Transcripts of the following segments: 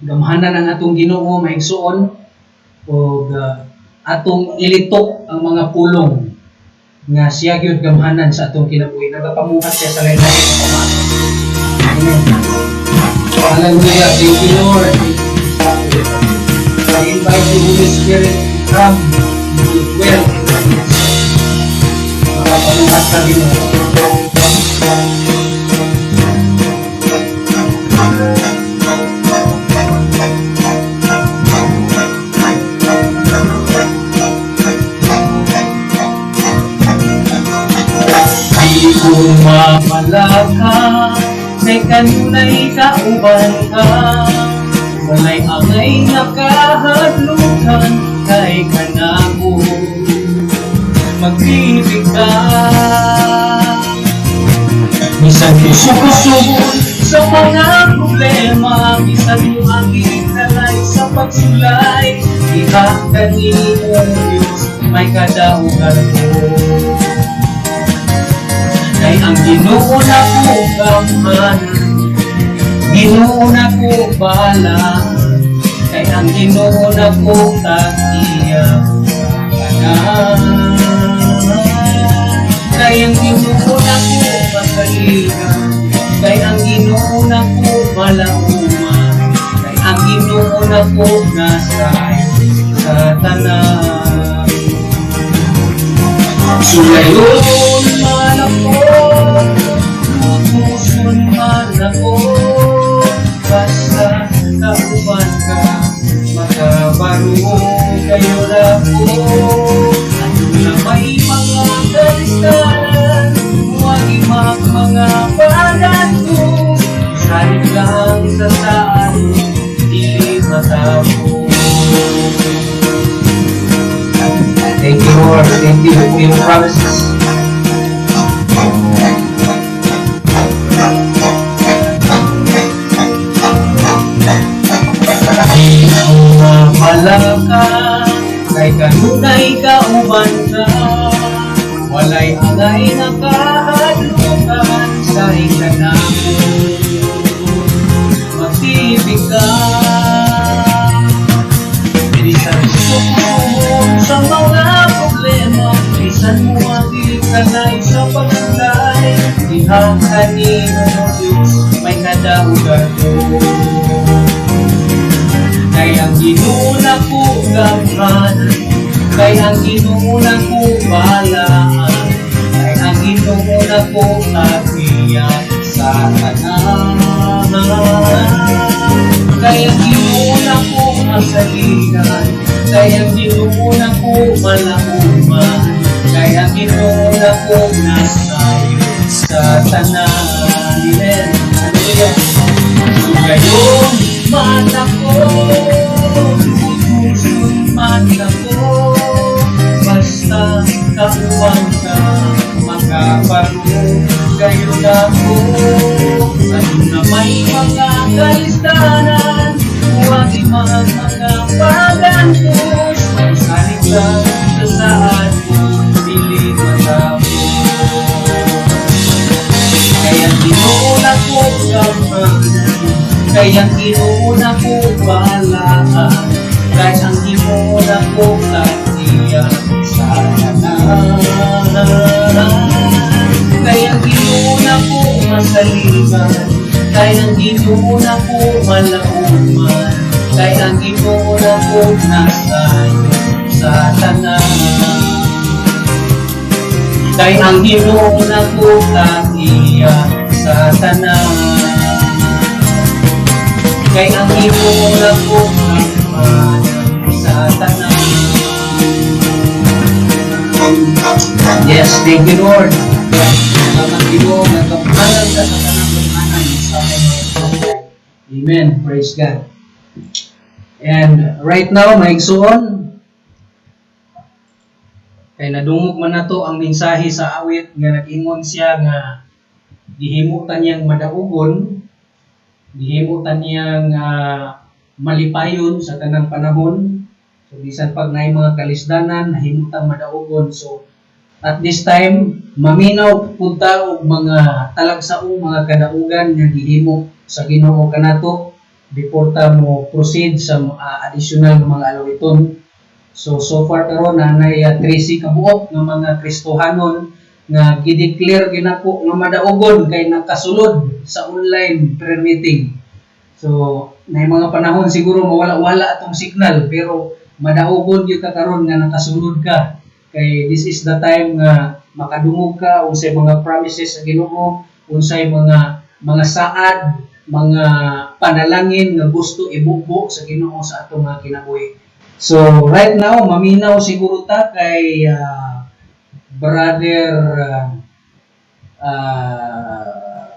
gamhanan ang atong Ginoo maigsuon o atong ilitok ang mga pulong nga siya gyud gamhanan sa atong kinabuhi. Nagapamuhat siya sa lain-lain nga pamato. Amen. Hallelujah. Thank you, Lord. I invite the Holy Spirit to come to dwell in our midst. Nagapamuhat sa Ginoo. Kung mamalaka, kay kanunay kauban ka, walay angay nakahadlukan, kay kanako magbibig ka. Bisan kusog-kusog sa mga problema, bisan mo ang italay sa pagsulay, ihakanin mo Diyos, may kadaugan mo. Kay ang Ginoo na ko gamhanan, Ginoo na ko bala, kay ang Ginoo na ko tagiya kanan. Kay ang Ginoo na ko masaligan, kay ang Ginoo na ko malauma, kay ang Ginoo na ko nasay sa tanan. Sulayon man ako, lutuson man ako, basta kauban ka, makabaro kayo na ko. Ano na may mga kalistanan, huwag imag mga balan ko, salit lang sa saan, di matapos. Thank you, Lord. Thank you for your promises. Di ko mamalaka, kay kanunay kauban ka, walay angay nakahadlukan, sa ikanako magbibig ka. Bilisan sumubok sa mga problema, bilisan mo ang ikalay sa pagsulay, ihakanin mo Diyos, may kadaugan mo. Kay ang Ginoo na ko gamhanan, kay ang Ginoo na ko balaan, kay ang Ginoo na ko tagiyan sa tanan. Kay ang Ginoo na ko masaligan, kay ang Ginoo na ko malauman, kay ang Ginoo na ko nasayo sa tanan. Amen. Hallelujah. Ngayon man ako, lutuson man ako, basta kauban ka, makaparo kayo na ko. Ano na may mga kalistanan, huwag imang mga pagantos, salit lang sa saan mo, piling matapos. Kaya Ginoo na ko gamhanan, kaya Ginoo na ko balaan, kaya ang Ginoo na ko tagiyan sa tanan. Kaya Ginoo na ko masaligan, kaya ang Ginoo na ko malauman, kaya ang Ginoo na ko nasayo sa tanan. Kaya ang Ginoo na ko tagiyan sa tanan. Kay ang Ginoo na ko gamhanan sa tanan. Yes, thank you, Lord. Ang Ginoo na gamhanan ka sa tanang gamhanan sa amin. Amen. Praise God. And right now, maigsuon, kay nadungog man nato ang mensahe sa awit nga nag-ingon siya nga gihimutan niyang madaugon, gihimutan niyang malipayon sa tanang panahon. So bisan pag naay mga kalisdanan nahimutang madaugon. So at this time maminaw punta og mga talagsaong mga kadaugan nga gihimo sa Ginoo kanato before ta mo proceed sa additional nga mga alawiton. So far karon nanay 13 kabuok nga mga Kristohanon nga gideclare ginako nga madaugon kay nakasulod sa online prayer meeting. So may mga panahon siguro mawala-wala atong signal pero madaugon gyud ka karon nga nakasulod ka kay this is the time nga makadungog ka unsay mga promises sa Ginoo, unsay mga saad, mga panalangin nga gusto ibubo sa Ginoo sa atong mga kinabuhi. So right now maminaw siguro ta kay brother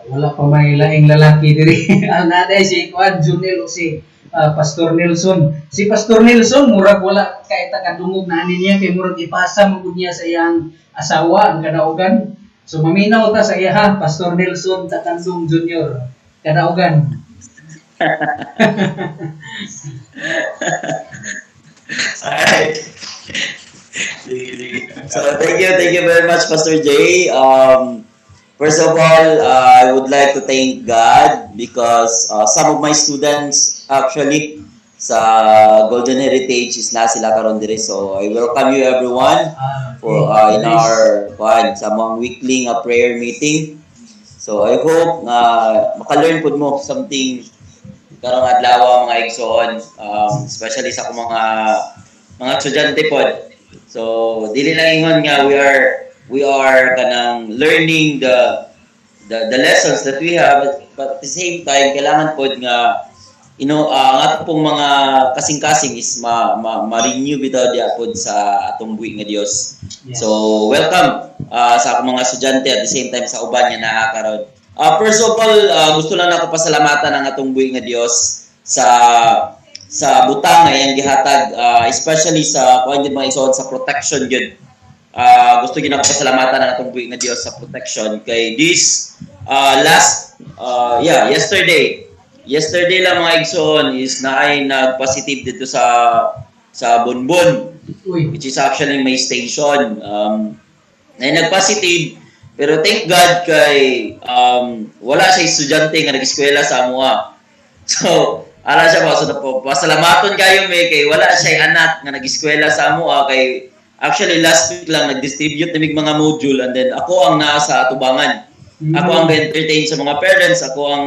wala pa may laing lalaki diri. Ang naday si Juan Junel o si Pastor Nelson. Si Pastor Nelson murag wala kay takadungog na ani niya kay murag ipasa mo niya sa iyang asawa ang kadaugan. So maminaw ta sa iya ha, Pastor Nelson Takandong Jr. Kadaugan. Alright. So thank you very much, Pastor Jay. First of all, I would like to thank God because some of my students actually sa Golden Heritage is na sila karon diri. So I welcome you everyone for in our sa mga weekly prayer meeting. So I hope maka-learn pud mo something karong adlaw mga igsoon, especially sa akong mga estudyante pod. So dili lang ingon nga we are kanang learning the lessons that we have, but at the same time kailangan pod nga ang ato pong mga kasing-kasing is ma-renew bitaw dia pod sa atong buhi nga Dios. Yes. So welcome sa akong mga estudyante at the same time sa uban nga naa karon. First of all, gusto lang nako pasalamatan ang atong buhi nga Dios sa butang nga iyang gihatag, especially sa kuan mga igsoon sa protection gyud. Gusto gyud nako pasalamatan ang atong buhi nga Dios sa protection kay this yesterday lang mga igsoon is naay nag-positive dito sa Bonbon, which is actually my station. Na nag-positive pero thank God kay wala siya estudyante nga nag-eskwela sa amoa. So ala siya pa, so pasalamaton kayo may kay wala siya anak nga nag-eskwela sa amoa kay actually last week lang nag-distribute namig mga module and then ako ang nasa atubangan. Ako ang entertain sa mga parents, ako ang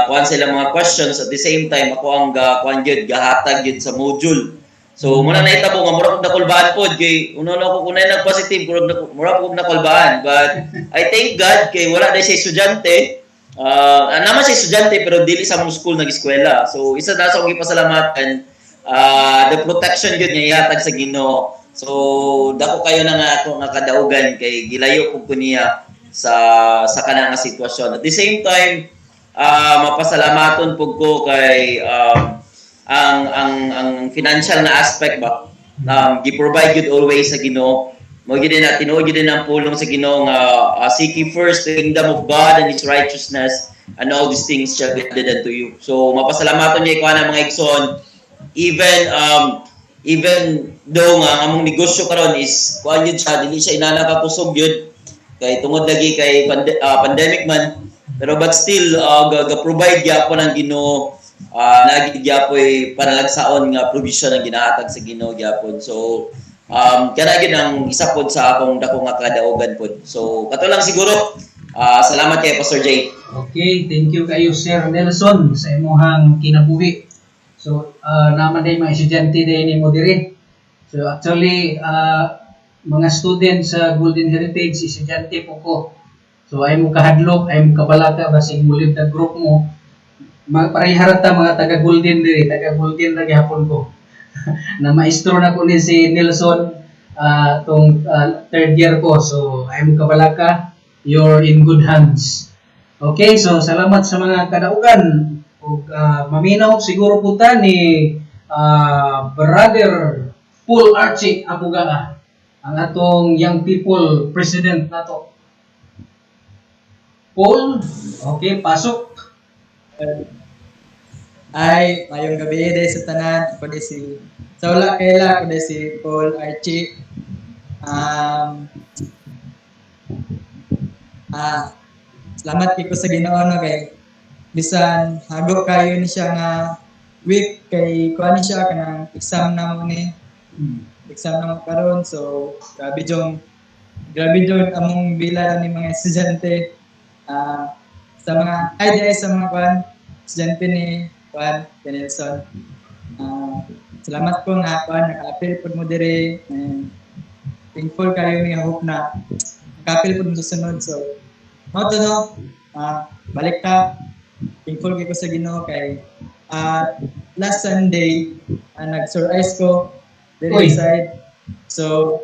kuan sila mga questions at the same time ako ang kuan gyud gahatag gyud sa module. So muna nahitabo nga mura kog nakulbaan pod kay uno ko kunay nag-positive mura kog nakulbaan, but I thank God kay wala dai siya estudyante. Naman siya estudyante pero dili sa mong school nag-eskwela. So isa na sa akong gipasalamatan the protection gyud nga ihatag sa Ginoo. So dako kayo na nga ako nga kadaugan kay gilayo ko niya sa kanang sitwasyon. At the same time mapasalamaton pug ko kay ang financial na aspect ba gi-provide gyud always sa Ginoo. Mo gyud na tinuod gyud ang pulong sa Ginoo nga seek ye first the kingdom of God and His righteousness and all these things shall be added unto you. So mapasalamaton niya ikuan mga igsoon even though nga among negosyo karon is kuan gyud siya dili siya inanakakusog gyud kay tungod lagi kay pandemic man, pero but still ga-provide gyapon ang Ginoo, nagid gyapoy panalagsaon nga provision ang ginahatag sa Ginoo gyapon. So kana gid ang isa pod sa akong dako nga kadaugan pod. So kato lang siguro. Salamat kay Pastor Jay. Okay, thank you kayo Sir Nelson sa imong kinabuhi. So naman day mga estudyante day nimo diri. So actually mga student sa Golden Heritage estudyante po ko. So ay mo kahadlok, ay mo kabalaka basig mulib na group mo. Pareharata mga taga Golden diri, taga Golden ra gihapon ko. Na maestro na ko ni si Nelson tong third year ko. So ay mo kabalaka, you're in good hands. Okay, so salamat sa mga kadaugan. Ug maminaw siguro po ta ni Brother Paul Archie Abugaa, ang atong young people president nato. Paul, okay, pasok. Ay, mayong gabi day sa tanan, ko si sa wala kaila, ko si Paul Archie. Salamat kay ko sa Ginoo no kay bisan hago kayo ni siya nga week kay kuan ni siya kanang exam na mo ni exam na mo karon so grabe jud among bilang ni mga estudyante sa mga ay sa mga kuan estudyante ni kuan Nelson. Salamat po nga kuan naka-appeal pud mo diri and thankful kayo ni hope na naka-appeal pud mo sa sunod so mao to no balik ta thankful kay ko sa Ginoo kay last Sunday nag-surprise ko diri Uy. side so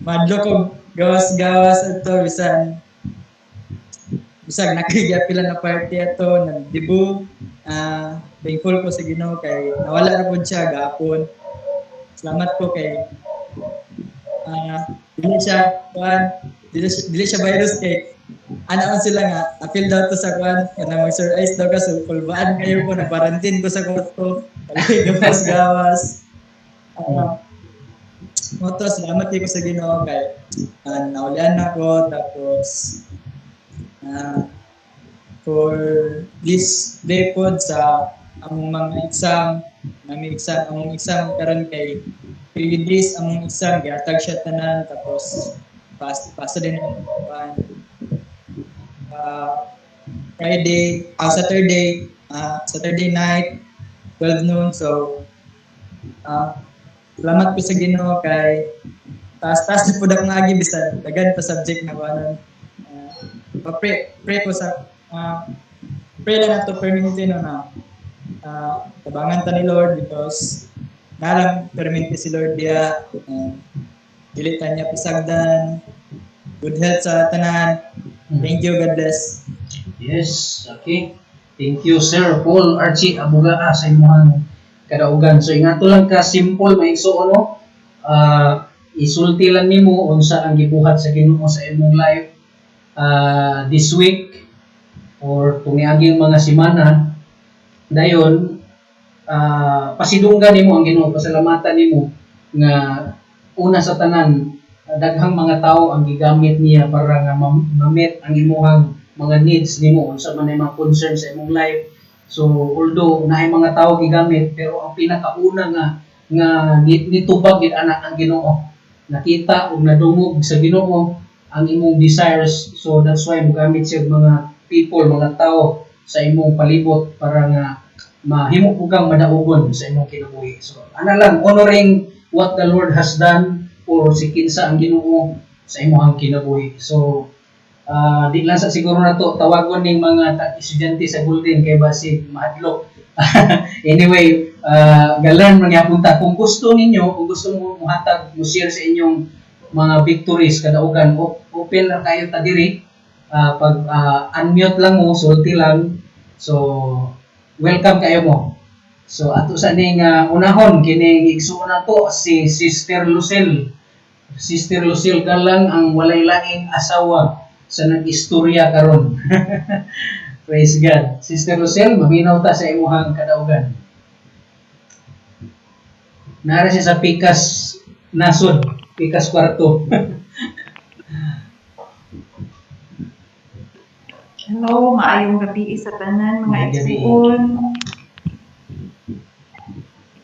madlo ko gawas-gawas ato bisag nakigapila na party ato nagdibu thankful ko sa Ginoo kay nawala ra pud siya gahapon salamat po kay dili siya kuan dili siya virus kay ana sila nga appeal daw to sa kuan kana mag-surprise daw ka so kulbaan kayo ko na quarantine ko sa kwarto gawas-gawas Moto, salamat ko sa Ginoo kay naulian ako tapos for this day pod sa among mga among exam karon kay 3 days among exam gihatag siya tanan tapos pasa din ang Friday, Saturday night 12 noon so salamat po sa Ginoo kay taas-taas na po na nga agi bisan dagan pa subject na kuanan pray ko sa pray lang nato permanente no na tabangan ta ni Lord because nalang permanente si Lord dia dili ta niya pisagdan good health sa tanan thank you God bless Yes, okay. Thank you, Sir Paul Archie Abugaa sa imuhang kadaugan. So ingato lang ka simple maigso ano. Isulti lang nimo unsa ang gibuhat sa Ginoo sa imong life this week or tumiaging mga semana. Dayon pasidunggan nimo ang Ginoo, pasalamatan nimo nga una sa tanan daghang mga tao ang gigamit niya para nga ma-meet ang imuhang mga needs nimo unsa man ay mga concern sa imong life. So although naay mga tao gigamit pero ang pinakauna nga nitubag gid ana ang Ginoo. Nakita ug nadungog sa Ginoo ang imong desires. So that's why mogamit siya mga people, mga tao sa imong palibot para nga mahimo pug kang madaugon sa imong kinabuhi. So ana lang honoring what the Lord has done or si kinsa ang Ginoo sa imong kinabuhi. So di lang sa siguro na to tawagon ning mga estudyante sa Golden kay basig maadlok. Anyway, galan man gyapon ta kung gusto ninyo, kung gusto mo muhatag mo share sa inyong mga victories kadaugan open ra kayo ta diri. Pag unmute lang mo, sulti lang. So welcome kayo mo. So ato sa ning unahon kining igsuon nato si Sister Lucille. Sister Lucille Galang ang walay laing asawa sa nag-istorya karon. Praise God. Sister Lucille, maminaw ta sa imuhang kadaugan. Nara siya sa Pikas Nasod, Pikas Kwarto. Hello, maayong gabi sa tanan mga igsuon.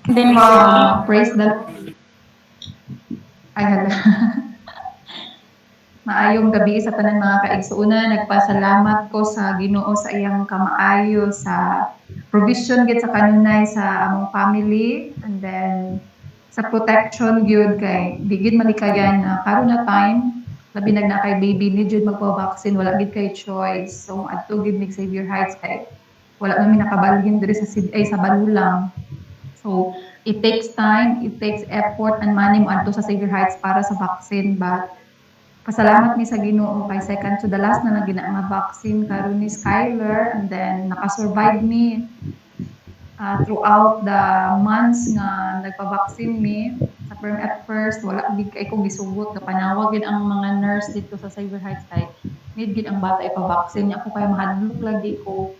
Then praise the ay hala. Maayong gabi sa tanan mga kaigsuonan. Nagpasalamat ko sa Ginoo sa iyang kamaayo sa provision gid sa kanunay sa among family and then sa protection gyud kay digid malikayan na karon na time labi na kay baby ni jud magpa-vaccine wala gid kay choice. So adto gid mig Xavier Heights kay wala man mi nakabalhin diri sa sa Balulang. So it takes time, it takes effort and money mo adto sa Xavier Heights para sa vaccine but pasalamat mi sa Ginoo kay second to the last na nagina nga vaccine karon ni Skyler and then naka-survive mi throughout the months nga nagpa-vaccine mi sa at first wala gid kay ko gisugot na panawag gid ang mga nurse dito sa Xavier Heights kay need gid ang bata ipa-vaccine ako kay mahadlok lagi ko.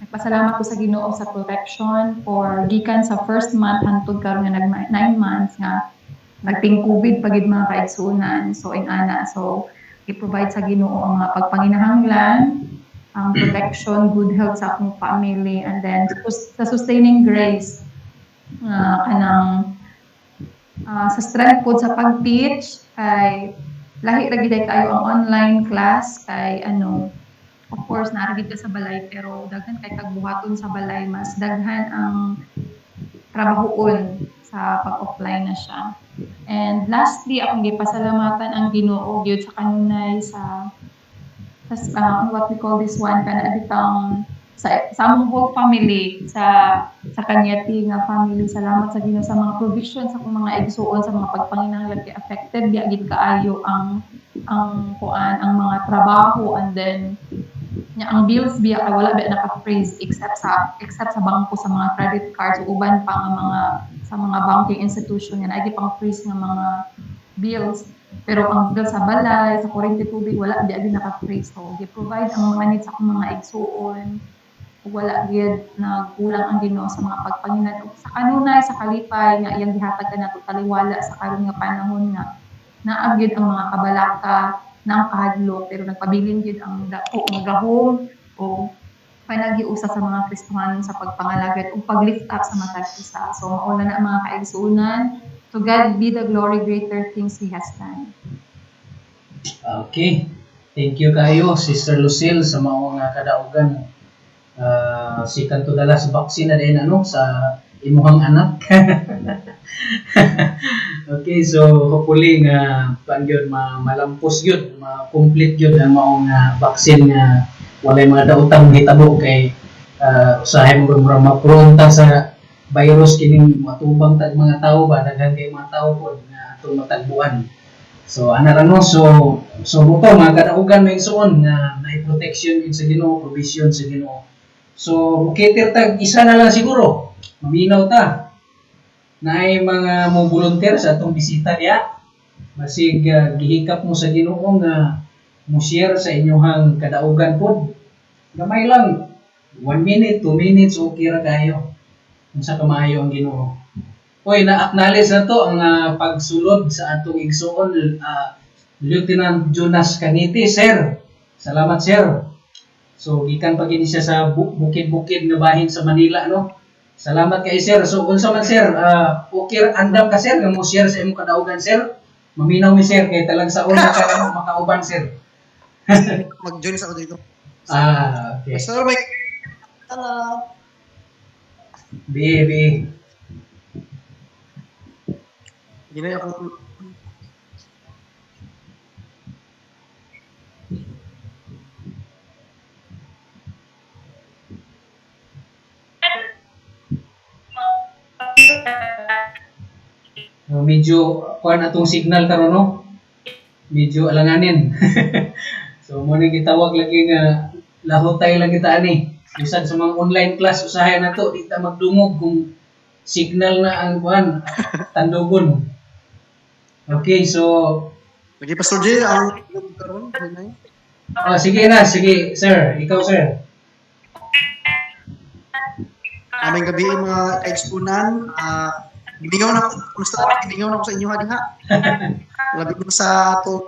Nagpasalamat ko sa Ginoo sa protection for gikan sa first month hangtod karon nga nag 9 months nga nagting COVID pagid mga kaigsunan. So in ana, so i-provide sa Ginoo ang mga pagpanginahanglan ang protection, good health sa akong family, and then sa sustaining grace nga kanang sa strength po sa pag-teach kay lahi ra gid kayo ang online class kay of course naara gid ka sa balay pero daghan kay kagbuhaton sa balay mas daghan ang trabahoon sa pag-offline na siya. And lastly, akong gipasalamatan ang Ginoo gyud sa kanunay sa what we call this one kana bitang sa among whole family sa kanyati nga family. Salamat sa Ginoo sa mga provisions sa akong mga igsuon sa mga pagpanginahanglan kay affected biya gid kaayo ang kuan ang mga trabaho, and then ang bills biya kay wala biya naka-freeze except sa bangko sa mga credit cards ug uban pa nga mga sa mga banking institution nga naay pang freeze nga mga bills. Pero ang bill sa balay, sa kuryente tubig, wala di agi naka-freeze. So, gi-provide ang mga needs sa akong mga igsuon. Ug wala gyud nagkulang ang Ginoo sa mga pagpanginan ug sa kanunay sa kalipay nga iyang gihatag kanato taliwala sa karon nga panahon nga naa gyud ang mga kabalaka ng kahadlok pero nagpabilin gyud ang dako nga gahom o panagiusa sa mga Kristohanon sa pagpangalagad o paglift up sa matag isa. So mauna na ang mga kaigsuonan. To God be the glory, greater things He has done. Okay. Thank you kayo, Sister Lucille, sa mga kadaugan. Si kanto dala sa vaccine na din sa imuhang anak. Okay, so hopefully nga yun, malampos yun, ma-complete yun ang maong vaccine nga walay mga daotang hitabo kay usahay mo mapronta sa virus kining matubang tag mga tao ba daghan kay mga tao po nga atong matagbuan. So ana ra no, so buto mga kadaugan may suon nga may protection sa Ginoo, provision sa Ginoo. So mukiter tag isa na lang siguro. Maminaw ta. Naay mga mo volunteer sa atong bisita diya. Basig gihikap mo sa Ginoo nga mo share sa inyong kadaugan pod. Gamay lang. 1 minute, 2 minutes okay ra kayo. Unsa kamayo ang Ginoo. Oy, na-acknowledge na to ang pagsulod sa atong igsuon Lieutenant Jonas Canite, sir. Salamat, sir. So gikan pa gini siya sa bukid-bukid nga bahin sa Manila, no. Salamat kay sir. So unsa man sir, okay andam ka sir nga mo share sa imong kadaugan, sir. Maminaw mi sir kay talang sa una ka makauban, sir. Mag-join sa ako dito. Okay. So, may Bi. ginaya ako. Medyo kuan atong signal karon, no. Medyo alanganin. So mo ni gitawag lagi nga lahutay lang kita ani. Bisan sa mga online class usahay na to di ta magdungog kung signal na ang kuan tandugon. Okay, so Lagi Pastor J, ang karon. sige, sir. Ikaw, sir. Aming gabi mga kaigsunan, giningaw na ako, kumusta na giningaw na ako sa inyo diha. Labi ko sa ato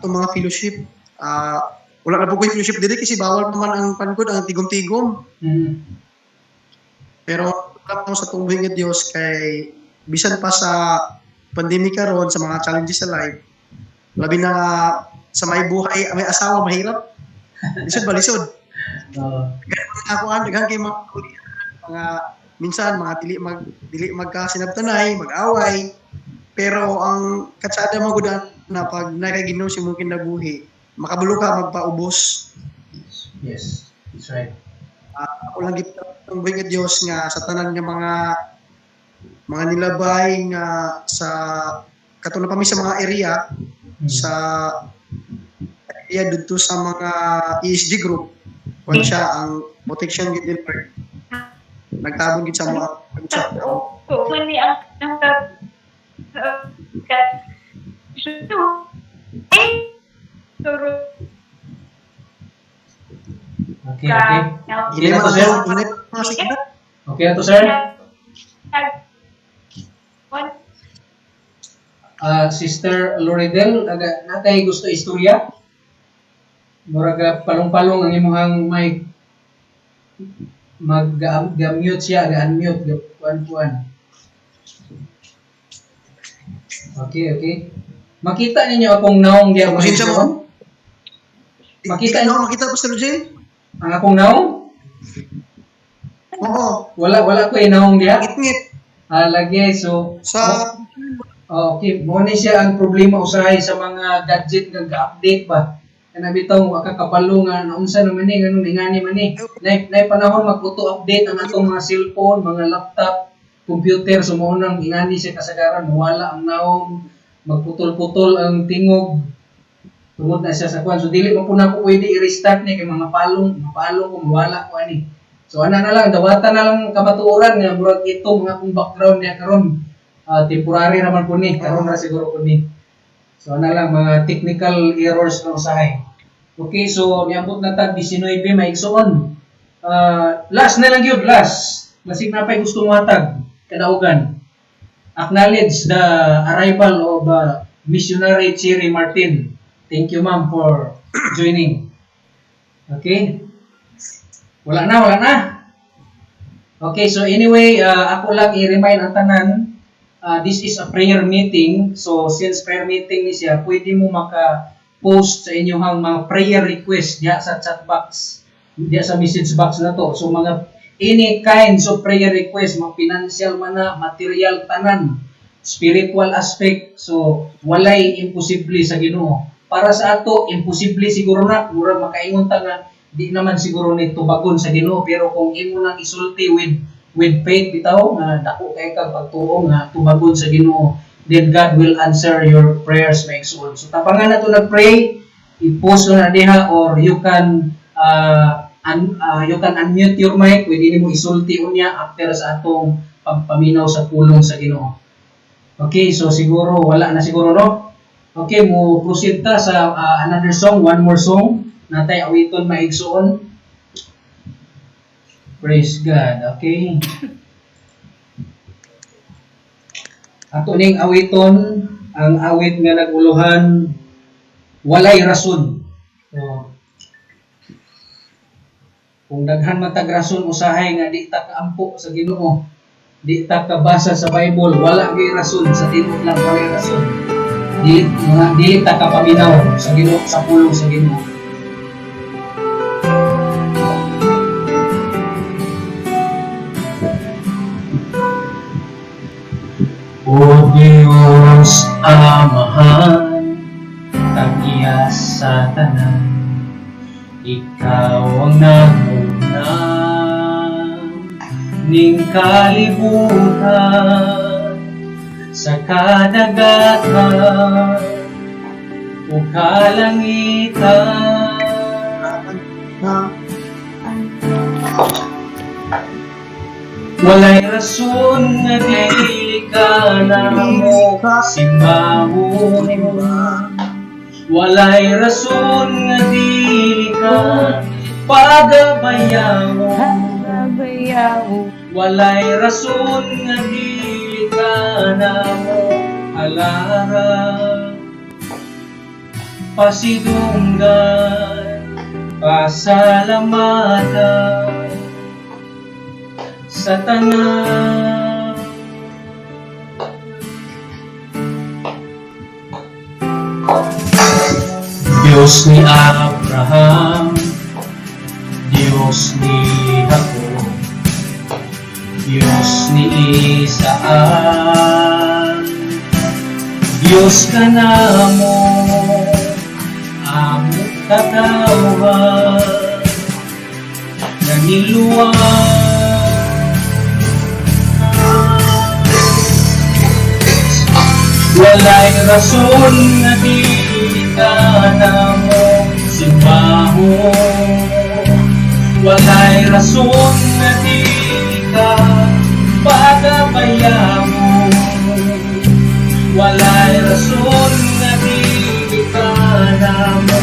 mga fellowship. Wala na po ko yung fellowship dito kasi bawal naman ang pankod, ang tigom-tigom. Pero wala mo sa tungwing ng Diyos kay bisan pa sa pandemic karon sa mga challenges sa life. Labi na sa may buhay, may asawa mahirap. Lisod ba lisod? Daghan kay mga minsan mga dili magkasinabtanay, mag-away. Pero ang katsada mo gudan na pag nakay Ginoo si mong kinabuhi, makabulo ka magpaubos. Yes, that's right. Ako lang gitong bring Diyos nga sa tanan nga mga nilabay nga sa katulad pa mi sa mga area sa area dito sa mga ESG group kung siya ang protection gid din nagtabon gid sa mga Mani ang Okay. Hindi na to, sir. Okay na to, sir. Sister Loredel, natay gusto istorya? murag palong-palong ang imong mic. Mag-mute siya, ga-unmute, kuan-kuan. Okay. Makita ninyo akong naong diya. Pasensya mo. Makita Ikaw niyo makita, Pastor J? ang akong naong? Oo. Wala ko naong diya. Ngit-ngit. Lagi, so Sa okay, mo ni siya ang problema usahay sa mga gadget nga ga-update ba. Kana bitaw kakabalo nga naunsa naman ni nganong ingani man ni. Nay panahon mag-auto update ang atong mga cellphone, mga laptop, computer so mao nang ingani siya kasagaran wala ang naong magputol-putol ang tingog. Tungod na siya sa kwan. So dili mo po na ko pwede i-restart ni kay mga palong kung wala ko ani. So ana na lang dawatan na lang kamatuoran nga murag ito mga akong background niya karon. Temporary naman po ni, karon na siguro po ni. So ana lang mga technical errors na usahay. Okay, so niabot na tag 19 maigsoon. Last na lang yun, last. Masig na pa'y gusto matag, kadaugan. Acknowledge the arrival of missionary Cherry Martin. Thank you ma'am for joining. Okay? Wala na. Okay, so anyway, ako lang i-remind ang tanan. This is a prayer meeting. So since prayer meeting ni siya, pwede mo maka-post sa inyong mga prayer request diya sa chat box, diya sa message box na to. So mga any kinds of prayer request, mga financial man na, material tanan, spiritual aspect. So walay imposible sa Ginoo. Para sa ato, imposible siguro na, murag makaingon ta nga di naman siguro ni tubagon sa Ginoo, pero kung imo nang isulti with faith bitaw nga dako kay kag pagtuo nga tubagon sa Ginoo, then God will answer your prayers my soul. So tapangan nato nag-pray, i-post na diha or you can unmute your mic, pwede nimo isulti unya after sa atong pagpaminaw sa pulong sa Ginoo. Okay, so siguro wala na siguro no. Okay, mo proceed ta sa another song, one more song natay awiton maigsoon. Praise God. Okay. Ato ning awiton ang awit nga naguluhan walay rason. So, kung daghan man tag rason usahay nga di ta kaampo sa Ginoo, di ta kabasa sa Bible, wala gyud rason sa tinuod lang walay rason. Di ta kapaminaw sa Ginoo sa pulong sa Ginoo. O Diyos Amahan, tag-iyas sa tanan, Ikaw ang nanguna ning kalibutan sa kadagatan o kalangitan. Walay rason nga dili ka namo simbahon. Walay rason nga dili ka pagabayawon. Walay rason nga dili ka namo alara. Pasidunggan, pasalamatan sa tanan. Diyos ni Abraham, Diyos ni Jacob, Diyos ni Isaac, Diyos ka namo, among katawhan, naniluwag. Walay rason nga dili ka namo simbahon. Walay rason nga dili ka pagabayawon. Walay rason nga dili ka namo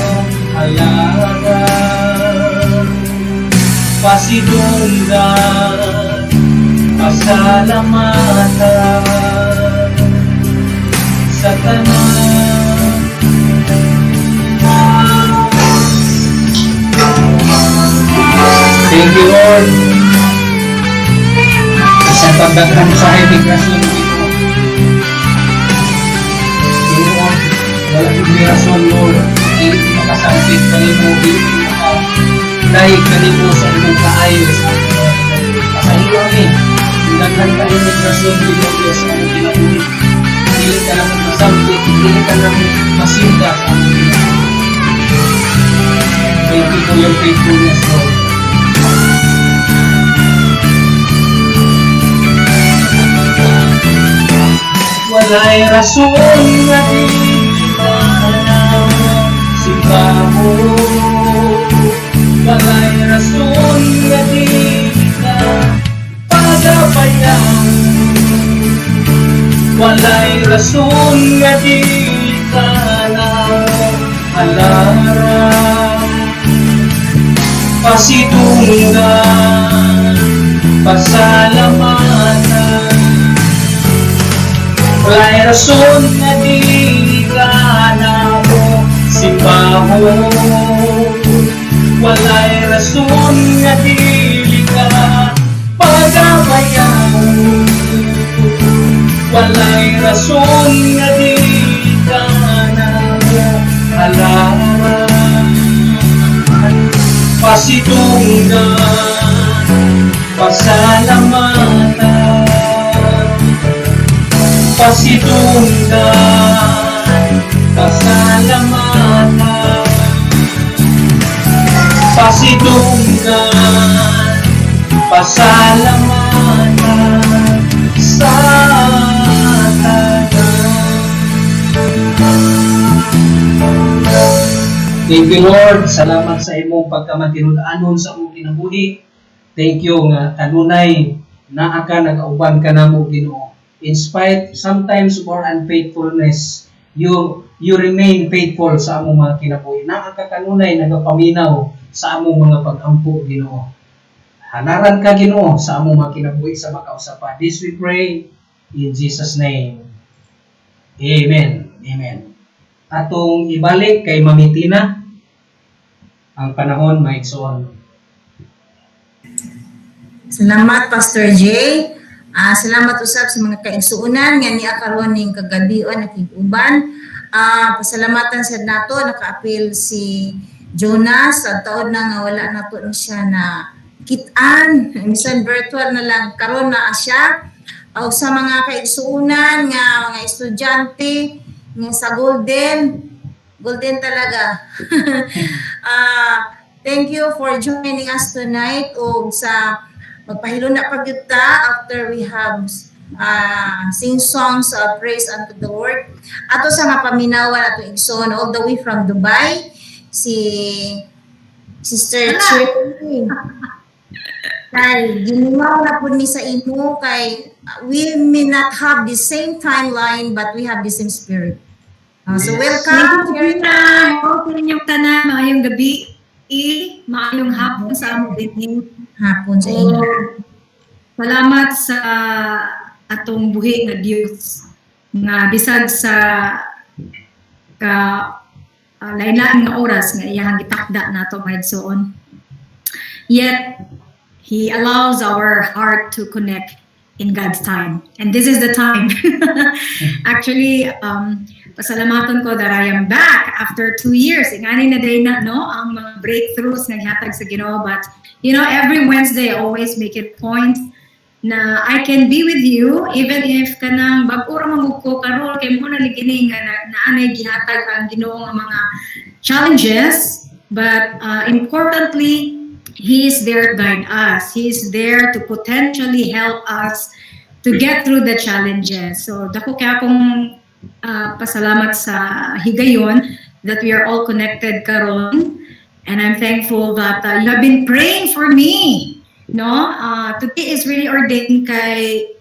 halagan. Pasidunggan, pasalamatan sa tanan. Thank you, Lord. Sa pagdaghan sa imigrasyon dito. Lord, wala imigrasyon, Lord. Hindi makasambit kanimo, hindi makadahig kanimo sa imong kaayos. Pasahiwa kami. Daghan ka imigrasyon dito, Diyos, sa among kinabuhi. Hindi ka naman masambit, hindi ka naman masinda sa among kinabuhi. Thank you for your faithfulness, Lord. Walay rason nga di kita simba mo. Walay rason nga di kita pagabayan. Walay rason nga di ka na alarang. Pasidungan, pasalamatan. Walay rason nga di ka na mo simbaho. Walay rason nga di ka pagabayan. Walay rason nga di ka na mo halaran. Pasidunggan, pasalamatan. Pasidunggan, pasalamatan. Pasidunggan, pasalamatan sa tanan. Thank you, Lord. Salamat sa imong pagkamatinud-anon sa among kinabuhi. Thank you nga kanunay naa ka nag-auban ka namo, Ginoo. In spite sometimes of our unfaithfulness, you remain faithful sa among mga kinabuhi. Naa ka kanunay nagapaminaw sa among mga pag-ampo, Ginoo. Hanaran ka, Ginoo, sa among mga kinabuhi sa makausapa. This we pray in Jesus' name. Amen. Amen. Atong ibalik kay Mami Tina ang panahon maigsoon. Salamat Pastor J. Salamat usab sa mga kaigsuonan nga niya karon ning kagabion nakig-uban. Pasalamatan sad nato nakaapil si Jonas sa taon na nga wala nato ni siya na kit-an, bisan virtual na lang karon na siya. Sa mga kaigsuonan nga mga estudyante nga sa Golden talaga. Thank you for joining us tonight o sa magpahilo na pagyuta after we have sing songs of praise unto the Lord. Ato sa nga paminawan ato igsoon all the way from Dubai si Sister Cherry. Kay ginimaw na po ni sa imo kay we may not have the same timeline but we have the same spirit. So welcome. Open ninyong tanan, maayong gabi, maayong hapon sa among evening. Hapon sa inyo. Salamat sa atong buhi nga Dios nga bisag sa lain-lain nga oras nga iyang gitakda nato maigsoon. Yet He allows our heart to connect in God's time. And this is the time. Actually, pasalamaton ko that I am back after 2 years. Ingani na day na, no? Ang mga breakthroughs na hatag sa Ginoo. But, you know, every Wednesday, I always make it a point na I can be with you even if kanang bag-ura mamugko karon kay mo na ligini nga naanay gihatag ang Ginoo nga mga challenges. But importantly, He is there to guide us. He is there to potentially help us to get through the challenges. So, dako kaya akong pasalamat sa higayon that we are all connected karon. And I'm thankful that you have been praying for me. No? Today is really ordained kay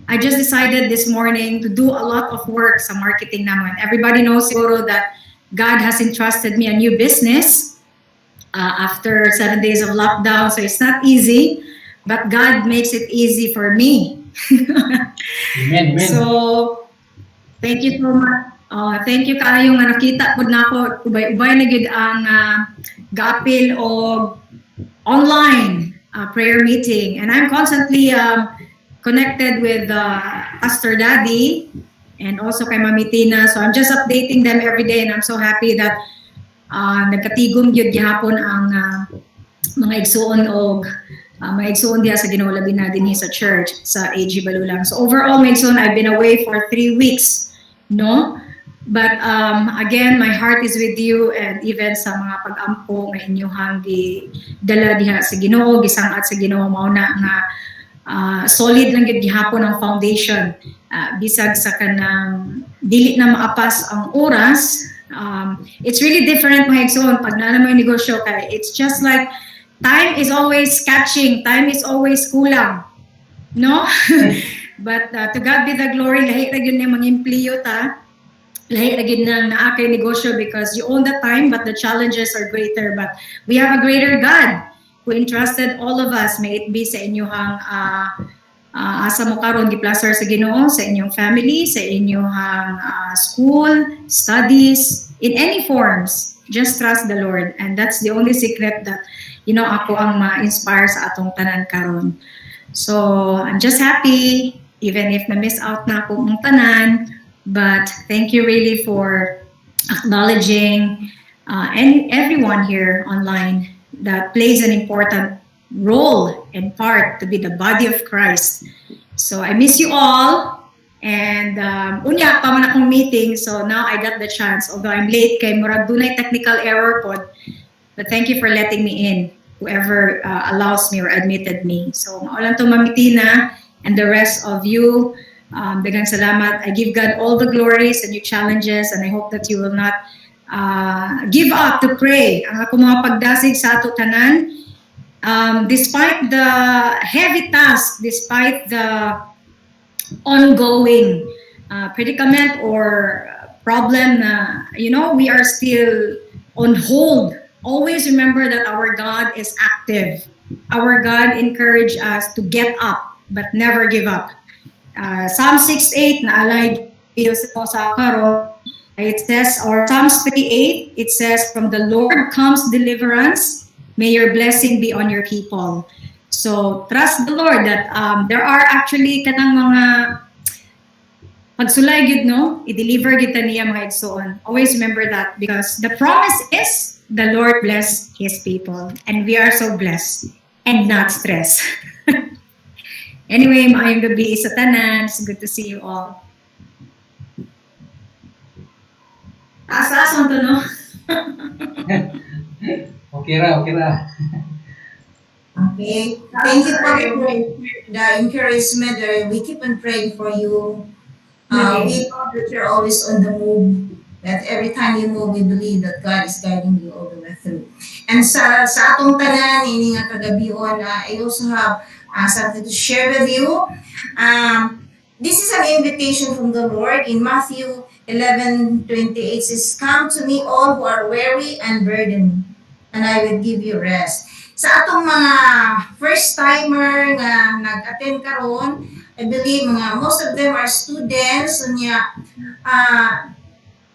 I just decided this morning to do a lot of work sa marketing naman. Everybody knows siguro that God has entrusted me a new business. After 7 days of lockdown, so it's not easy, but God makes it easy for me. Amen, amen. So, thank you so much. Thank you kaayo nga nakita po na ako, ubay-ubay na gid ang gapil o online prayer meeting. And I'm constantly connected with Pastor Daddy and also kay Mami Tina. So I'm just updating them every day, and I'm so happy that nagkatigom yun gihapon ang mga igsuon o mga igsuon diya sa Ginoo labi na dinhi sa church sa AG Balulang. So overall, mga igsuon, I've been away for 3 weeks, no? But again, my heart is with you, and even sa mga pag-ampo nga inyong dala diha sa Ginoo, gisangat sa Ginoo, mao na nga solid lang gid gihapon ang foundation. Bisag sa kanang dili na maapas ang oras, it's really different mga igsoon pag na may negosyo kay it's just like time is always catching, time is always kulang, no? But to God be the glory, lahi ra gyud na mga empleo ta, lahi ra gyud nang naa kay negosyo because you own the time but the challenges are greater. But we have a greater God who entrusted all of us. May it be sa inyong asa mo karon giplaster sa Ginoo, sa inyong family, sa inyong school, studies, in any forms. Just trust the Lord, and that's the only secret that ako ang ma-inspire sa atong tanan karon. So I'm just happy even if na-miss out na ako ang tanan, but thank you really for acknowledging and everyone here online that plays an important role and part to be the body of Christ. So I miss you all, and unya pa man akong meeting, so now I got the chance, although I'm late kay murag dunay technical error pod, but thank you for letting me in, whoever allows me or admitted me. So maulan to Mami Tina and the rest of you, daghang salamat. I give God all the glories and new challenges, and I hope that you will not give up to pray. Ang ako mga pagdasig sa ato tanan, despite the heavy task, despite the ongoing predicament or problem, we are still on hold. Always remember that our God is active. Our God encouraged us to get up, but never give up. Psalm 6:8 naalay sa karon, it says, or Psalms 3:8, it says, "From the Lord comes deliverance. May your blessing be on your people." So trust the Lord that there are actually kanang mga pagsulay gid, no? I-deliver gid ta niya mga igsoon. Always remember that, because the promise is the Lord bless His people, and we are so blessed and not stressed. Anyway, maayong gabi sa tanan. It's good to see you all. Asa to, no? Okay ra. Okay. Thank you for the encouragement. We keep on praying for you. We know that you're always on the move. That every time you move, we believe that God is guiding you all the way through. And sa atong tanan, ini nga kagabion, I also have something to share with you. This is an invitation from the Lord in Matthew 11:28. Says, "Come to me all who are weary and burdened, and I will give you rest." Sa atong mga first-timer nga nag-attend karon, I believe most of them are students, unya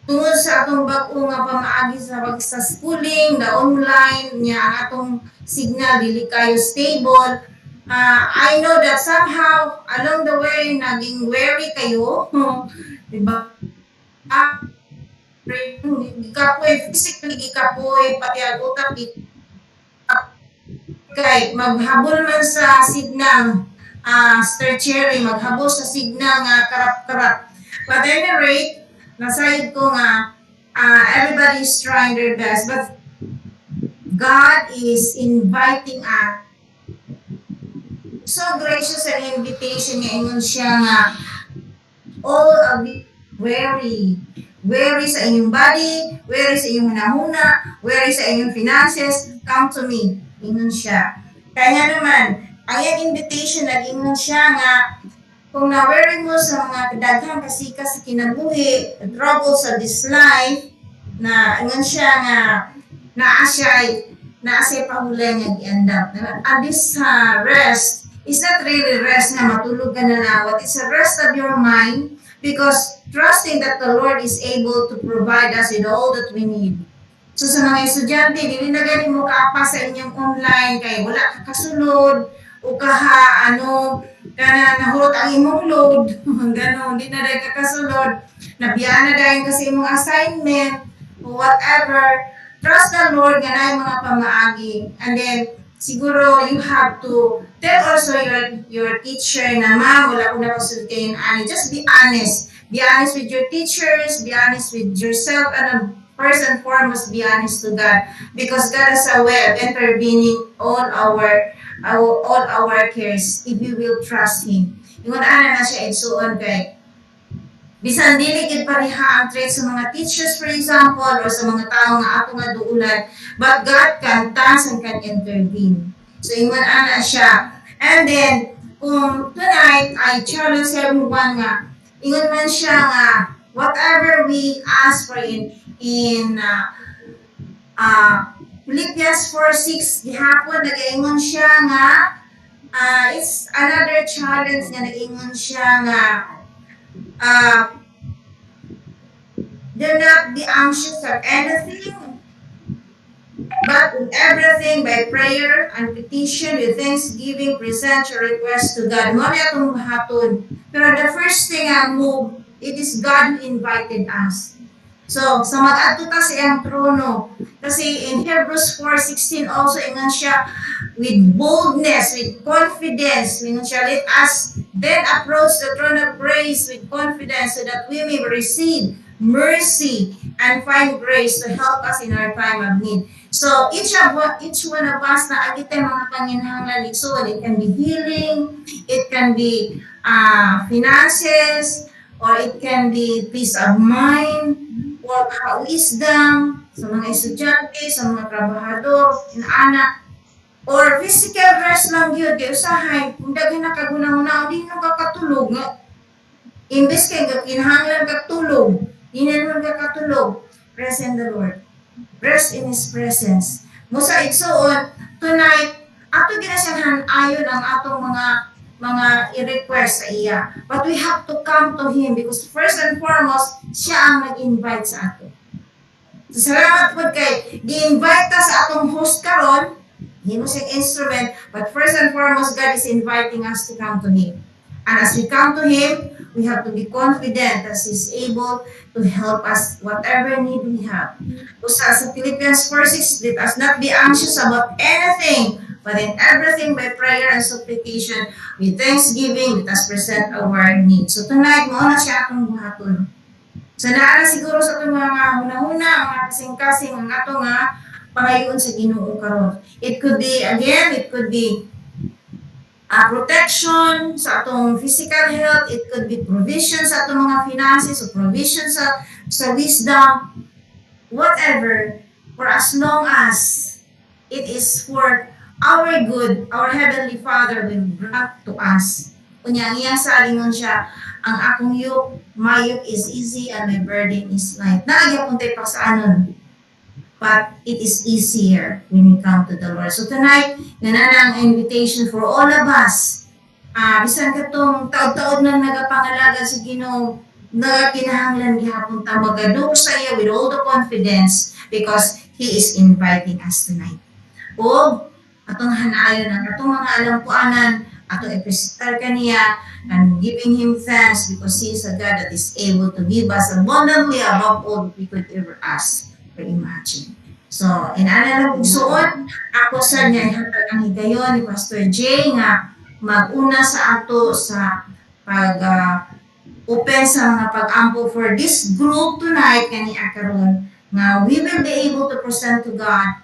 tungod sa atong bag-o nga pamaagi sa schooling, the online nya ang atong signal dili kayo stable. I know that somehow along the way naging weary kayo, diba? Ikapoy physically, ikapoy pati ang utak kay maghabol man sa signal, tertiary, maghabol sa signal nga karap-karap. But at any rate, nasayod ko nga everybody is trying their best, but God is inviting us. So gracious an invitation nga ingon siya nga all of you weary sa inyong body, weary sa inyong hunahuna, weary sa inyong finances, come to me. Ingon siya. Kaya naman, ang yung invitation, nag-ingon siya nga, kung na-weary mo sa mga daghang kasikas sa kinabuhi, the troubles of this life, na ingon siya nga, naasay pahulay nga gi-end-up. And this rest is not really rest na matulog ka na nawat. It's a rest of your mind, because trusting that the Lord is able to provide us with all that we need. So sa mga estudyante, dili na gani mo kaapa sa inyong online kay wala ka kasunod o kaha kana nahurot ang imong load ganon di na dahil ka kasunod nabiya na dahil kasi imong assignment o whatever. Trust the Lord nga na mga pamaagi. And then siguro you have to tell also your teacher na ma'am wala ko na kasultayin ani. Just be honest. Be honest with your teachers, be honest with yourself, and first and foremost, be honest to God, because God has a way of intervening all our cares if we will trust Him. Ingon ana na siya igsuon kay bisan dili gid pareha ang trait sa mga teachers, for example, or sa mga tao nga ato nga duulan, but God can task and can intervene. So ingon ana siya. And then tonight I challenge everyone nga ingon man siya nga whatever we ask for in Philippians 4:6 gihapon nagaingon siya nga it's another challenge nga nagaingon siya nga do not be anxious of anything, but in everything by prayer and petition with thanksgiving present your request to God. Mo na itong buhaton. Pero the first thing I move, it is God who invited us. So, sa mag-adto ta sa iyang trono. Kasi in Hebrews 4:16 also, ingon siya, with boldness, with confidence, ingon siya, let us then approach the throne of grace with confidence so that we may receive mercy and find grace to help us in our time of need. So, each one of us na agitay mga panginahanglan igsoon, it can be healing, it can be finances, or it can be peace of mind, or wisdom sa mga estudyante, sa mga trabahador, inaanak, or physical rest lang yun. Kaya usahay, kung dagay na kagunang-unang, hindi nyo kakatulog nga. Imbes kay kinahanglan katulog, hindi na naman kakatulog. Rest in the Lord. Rest in His presence. Musa igsuon, tonight, ato ginasyahan ayon ang atong mga i-request sa iya. But we have to come to Him because first and foremost, siya ang nag-invite sa ato. So, salamat po kay gi-invite ta sa atong host karon, hindi mo siyang instrument, but first and foremost, God is inviting us to come to Him. And as we come to Him, we have to be confident that He's able to help us whatever need we have. Usa sa Philippians 4:6, let us not be anxious about anything, but in everything by prayer and supplication, with thanksgiving, let us present our needs. So tonight, mo na siya atong buhaton. So naara siguro sa itong mga huna-huna, mga kasing-kasing, ang ato nga pangayoon sa Ginoo karon. It could be, again, it could be protection sa atong physical health, it could be provision sa atong mga finances, or provision sa wisdom, whatever, for as long as it is for our good, our Heavenly Father will grant to us. Kunya, iyang salingon siya, ang akong yoke, my yoke is easy and my burden is light. Naagya kung tayo pa sa anon. But it is easier when we come to the Lord. So tonight, ganana ang invitation for all of us. Bisan katong taod-taod na nagapangalaga sa Ginoo, nagakinahanglan gihapon ta magadung sa iya with all the confidence because He is inviting us tonight. O atong hanayon ang atong mga alampuanan, atong ipresentar kaniya and giving Him thanks because He is a God that is able to give us abundantly above all that we could ever ask or imagine. So, inana lang igsuon, ako sa niya ihatag ang higayon ni Pastor J nga mag-una sa ato sa open sa mga pag-ampo for this group tonight kaniya karon nga we will be able to present to God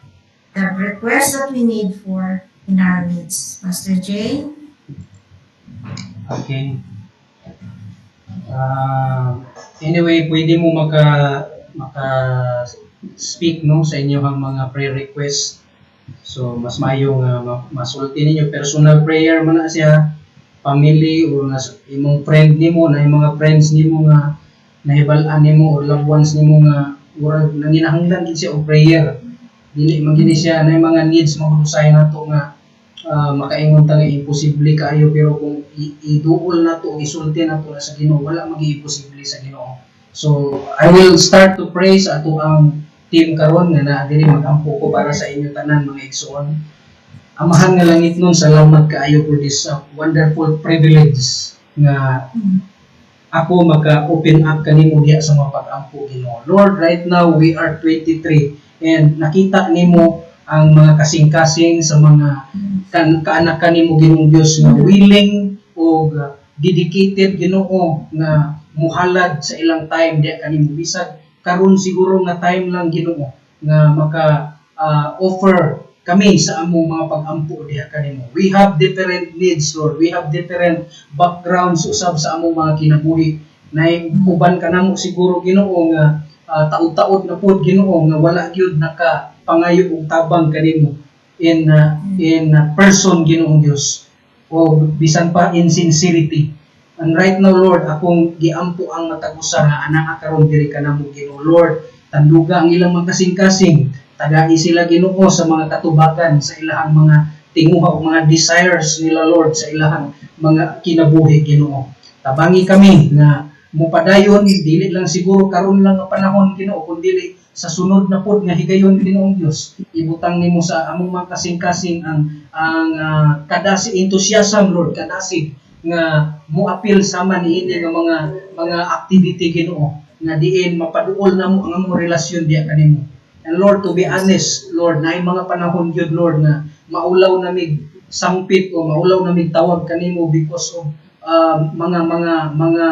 the request that we need for in our needs. Pastor J? Okay. Anyway, pwede mo maka-speak no sa inyong mga prayer request. So mas maayo nga masulti ninyo personal prayer man na siya, family or imong friend nimo na yung mga friends nimo nga nahibal-an nimo or loved ones nimo nga murag nanginahanglan gid siya og prayer. Dili man gid siya na yung mga needs mo usay nato nga makaingon ta nga imposible kaayo pero kung iduol na to isulti na to sa Ginoo wala magi imposible sa Ginoo. So I will start to pray sa ato ang team karon nga naa diri mag-ampo ko para sa inyo tanan mga igsoon. Amahan nga langit nun, salamat kaayo for this wonderful privilege nga ako maka-open up kanimo diya sa mga pag-ampo Ginoo. Lord, right now we are 23 and nakita nimo ang mga kasing-kasing sa mga kaanak kanimo Ginoong Dios nga willing o dedicated Ginoo nga muhalad sa ilang time diya kanimo bisag karon siguro nga time lang Ginoo nga maka offer kami sa among mga pag-ampo diha kanimo. We have different needs, Lord. We have different backgrounds usab sa among mga kinabuhi. Nay uban kanamo siguro Ginoo nga taud-taud na pud Ginoo nga wala gyud nakapangayo og tabang kanimo in person Ginoong Dios o bisan pa in sincerity. And right now Lord, akong giampo ang matag-usa nga anak karon diri kanamo Ginoo. Lord, tanduga ang ilang mga kasing-kasing, tagai sila Ginoo sa mga katubagan sa ilahang mga tinguha o mga desires nila Lord sa ilahang mga kinabuhi Ginoo. Tabangi kami na mupadayon dili lang siguro karon lang nga panahon Ginoo kundi sa sunod na pod nga higayon Ginoong Dios. Ibutang nimo sa among mga kasing-kasing ang kadasi enthusiasm Lord, kadasi nga moapil sama niini nga mga activity Ginoo nga diin mapaduol namo ang among relasyon diya kanimo. And Lord, to be honest, Lord, naay mga panahon gyud Lord na maulaw namig sangpit o maulaw namig tawag kanimo because of mga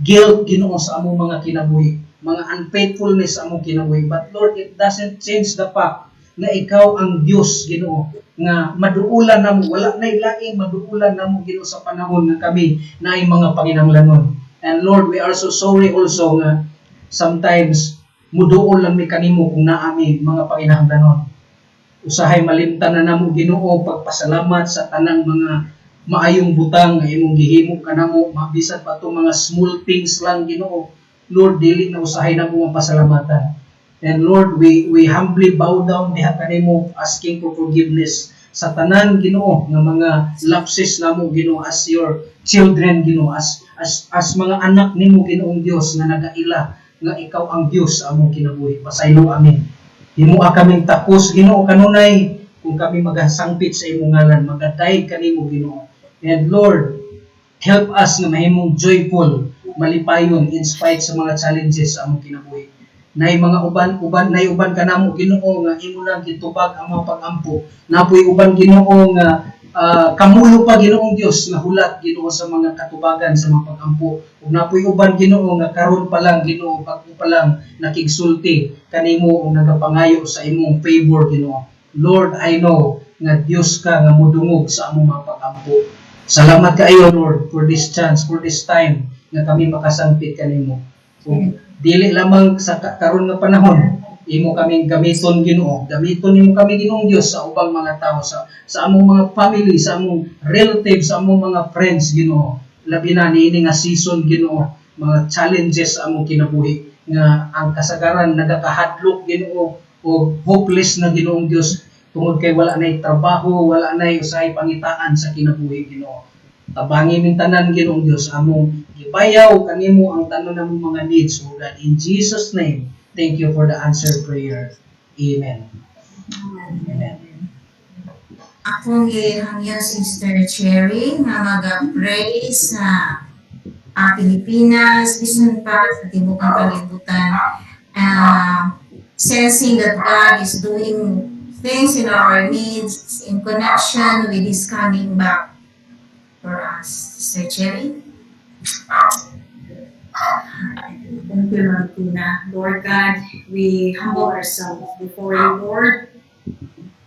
guilt Ginoo sa among mga kinabuhi, mga unfaithfulness sa among kinabuhi. But Lord, it doesn't change the fact na ikaw ang Dios Ginoo nga maduulan namo, wala nay laing maduulan namo Ginoo sa panahon nga kami naay mga panginahanglanon. And Lord, we are so sorry also nga sometimes muduol lang mi kanimo kung naa mi mga panginahanglanon. Usahay malimtan na namo Ginoo pagpasalamat sa tanang mga maayong butang nga imong gihimo kanamo, mabisan pa to mga small things lang Ginoo. Lord, dili na usahay namo ang pasalamatan. And Lord, we humbly bow down diha kanimo asking for forgiveness sa tanan Ginoo nga mga lapses namo Ginoo as your children Ginoo, as mga anak nimo Ginoong Dios nga nagaila nga ikaw ang Dios sa among kinabuhi. Pasaylo amin. Himua kaming takos Ginoo kanunay kung kami magasangpit sa imong ngalan, magatay kanimo Ginoo. And Lord, help us na mahimong joyful, malipayon in spite sa mga challenges sa among kinabuhi. Nay mga uban kanamo Ginoo nga imo lang gitubag ang mga pag-ampo. Napoy uban Ginoo nga kamuyo pa Ginoong Dios nga hulat Ginoo sa mga katubagan sa mga pag-ampo. Ug napoy uban Ginoo nga karon pa lang Ginoo pag pa lang nakigsulti kanimo o nagapangayo sa imong favor Ginoo. Lord, I know nga Dios ka nga modungog sa among mga pag-ampo. Salamat kaayo Lord for this chance, for this time nga kami makasangpit kanimo. Ug dili lamang sa karon nga panahon, imo kaming gamiton Ginoo. Gamiton nimo kami Ginoong Dios sa ubang mga tao, sa among mga family, sa among relatives, sa among mga friends Ginoo. Labi na niini nga season Ginoo, mga challenges sa among kinabuhi nga ang kasagaran nagakahadlok Ginoo o hopeless na Ginoong Dios tungod kay wala nay trabaho, wala nay usahay pangitaan sa kinabuhi Ginoo. Tabangi min tanan Ginoong Dios among gibayaw kanimo ang tanan namong mga needs, O God. In Jesus name, thank you for the answered prayer. Amen. Amen. Akong gihangyo Sister Cherry nga mag-pray sa Pilipinas, bisan pa sa tibukang kalibutan, sensing that God is doing things in our needs in connection with His coming back for us. Sister Cherry? Thank you, Martina. Lord God, we humble ourselves before you, Lord.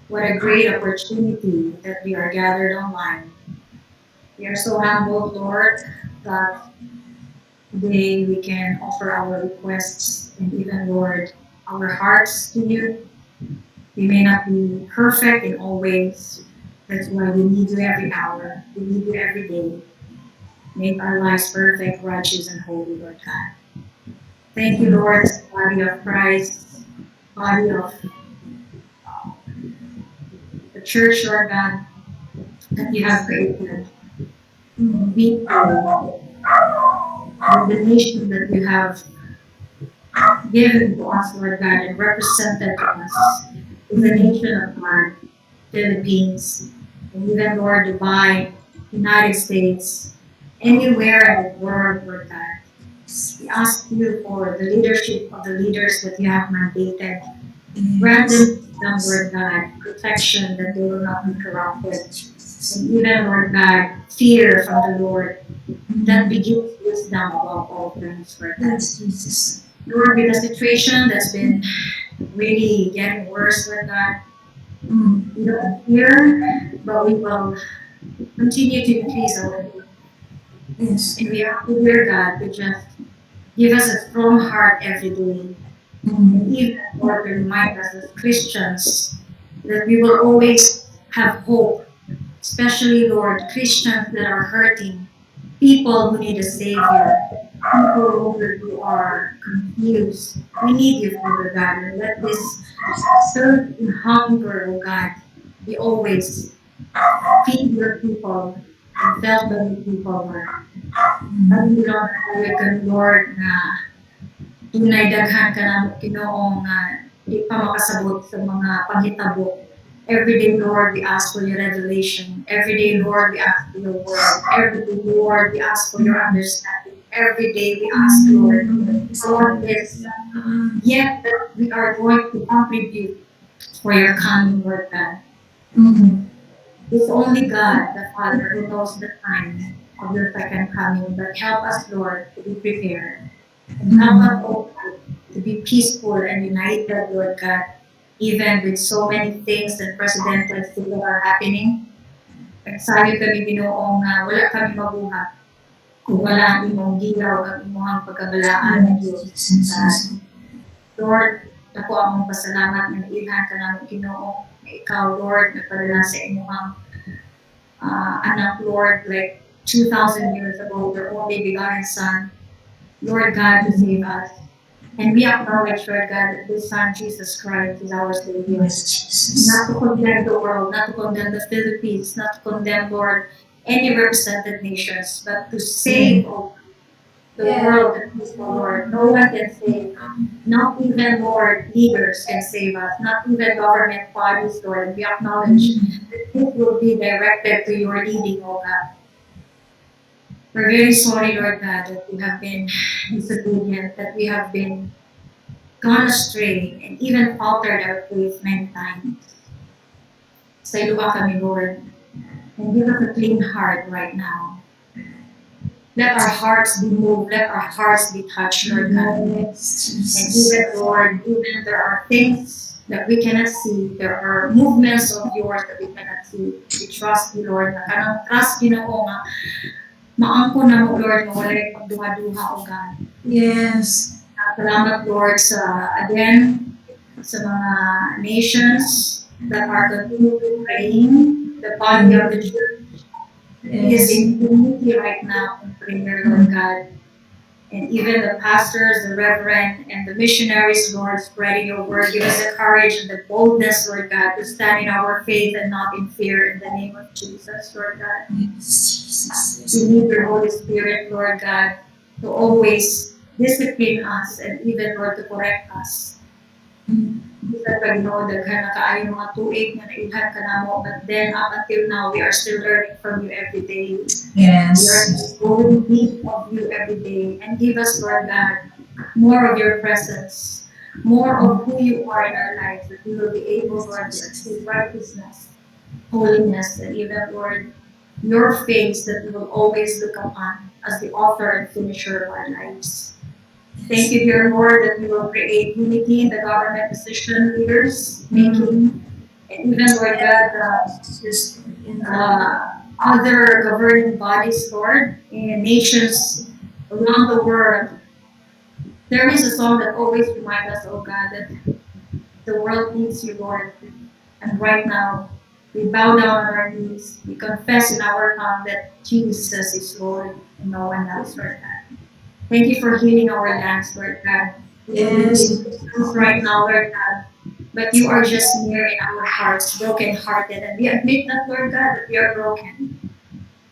What a great opportunity that we are gathered online. We are so humble, Lord, that today we can offer our requests and even, Lord, our hearts to you. We may not be perfect in all ways. That's why we need you every hour. We need you every day. Make our lives perfect, righteous, and holy, Lord God. Thank you, Lord, body of Christ, body of the church, Lord God, that you have created. We pray the nation that you have given to us, Lord God, and represented to us in the nation of our Philippines, and even, Lord, Dubai, United States, anywhere in the world, Lord God. We ask you for the leadership of the leaders that you have mandated. Grant them, Lord God, protection that they will not be corrupted. And even, Lord God, fear from the Lord that begins wisdom above all things, Lord God. Lord, with the situation that's been really getting worse, Lord God, we don't fear, but we will continue to increase our faith. And we ask you, dear God, to just give us a strong heart every day. And even, Lord, to remind us as Christians that we will always have hope, especially, Lord, Christians that are hurting, people who need a Savior, people, Lord, who are confused. We need you, Father God, and let this thirst and hunger, oh God, be always feed your people and felt by your people, Lord. Ang Lord, Lord, na tunay daghan ka na Ginoo nga di pa makasabot sa mga panghitabo. Every day, Lord, we ask for your revelation. Every day, Lord, we ask for your word. Every day, Lord, we ask for your understanding. Every day, we ask, Lord, for this. Yet that we are going to contribute for your coming, Lord God. It's only God, the Father, who knows the time of your second coming. But help us, Lord, to be prepared. And help us, oh God, to be peaceful and united, Lord God, even with so many things and presidential things that are happening. Excited kami, Ginoo, nga wala kami mabuhat kung wala ang imong gilaw, ang imong pagkabalaan ng Diyos. Lord, ako ang pasalamat na ilhan ka namin, Ginoo. Ikaw, Lord, nagpadala sa imong anak, Lord, like 2,000 years ago, your only begotten Son, Lord God, to save us. And we acknowledge, Lord God, that this Son, Jesus Christ, is our Savior. Not to condemn the world, not to condemn the Philippines, not to condemn, Lord, any represented nations, but to save, oh, the world, the people, Lord. No one can save. Not even, Lord, leaders can save us. Not even government bodies, Lord. We acknowledge that this will be directed to your leading, oh God. We're very sorry, Lord God, that we have been disobedient, that we have been gone astray, and even faltered our faith many times. Sa iluwa kami, Lord, and give us a clean heart right now. Let our hearts be moved. Let our hearts be touched, Lord God. And even, Lord, even there are things that we cannot see. There are movements of yours that we cannot see. We trust you, Lord. Kanang trust, Ginoo, nga maangko na mo, Lord, nga walay pagduha-duha, O God. Yes. Salamat, Lord, again, sa mga nations that are continuing praying, the body of the church is in unity right now in prayer, Lord God. And even the pastors, the reverend, and the missionaries, Lord, spreading your word. Give us the courage and the boldness, Lord God, to stand in our faith and not in fear in the name of Jesus, Lord God. We need your Holy Spirit, Lord God, to always discipline us and even, Lord, to correct us. Isa ka, Ginoo, daghan na kaayo mga tuig nga nailhan ka namo, but then up until now we are still learning from you every day. Yes. We are just going deep of you every day, and give us, Lord God, more of your presence, more of who you are in our lives, that we will be able, Lord, to achieve righteousness, holiness, and even, Lord, your face that we will always look upon as the author and finisher of our lives. Thank you, dear Lord, that we will create unity in the government decision leaders making, and even, Lord God, other governing bodies, Lord, in nations around the world. There is a song that always reminds us, oh God, that the world needs you, Lord. And right now, we bow down on our knees. We confess in our tongue that Jesus is Lord and no one else, Lord God. Thank you for healing our lands, Lord God. Yes. Right now, Lord God. But you are just near in our hearts, broken-hearted. And we admit that, Lord God, that we are broken.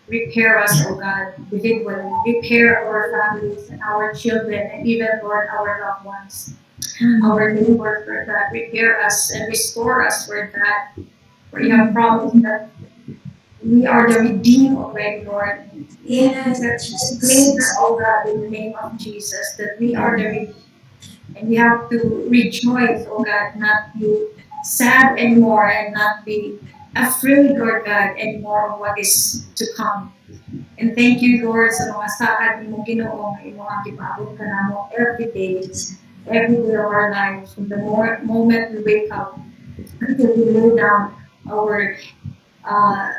repair us, oh God, individually. Repair our families and our children and even, Lord, our loved ones. Our neighbors, Lord God, repair us and restore us, Lord God. For you have promised that we are the redeemed already, Lord. Yes, Claim that, oh God, in the name of Jesus, that we are the redeemed. And we have to rejoice, oh God, not be sad anymore and not be afraid, Lord God, anymore of what is to come. And thank you, Lord, sa mga saad mo Ginoo nga imong gipaabot ka namo every day of our lives, from the moment we wake up until we lay down our uh,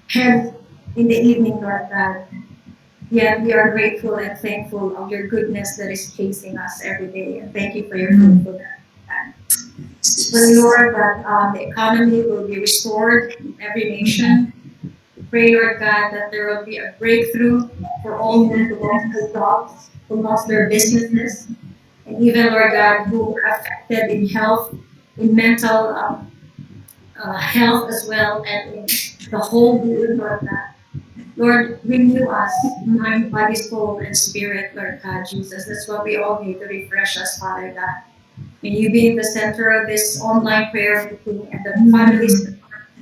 head in the evening, Lord God. Yet we are grateful and thankful of your goodness that is chasing us every day. And thank you for your faithfulness. Pray, Lord, that the economy will be restored in every nation. Pray, Lord God, that there will be a breakthrough for all those who lost their jobs, who lost their businesses, and even, Lord God, who are affected in health, in mental health as well, and in the whole being, Lord God. Lord, renew us, mind, body, soul, and spirit, Lord God, Jesus. That's what we all need to refresh us, Father God. May you be in the center of this online prayer meeting and the families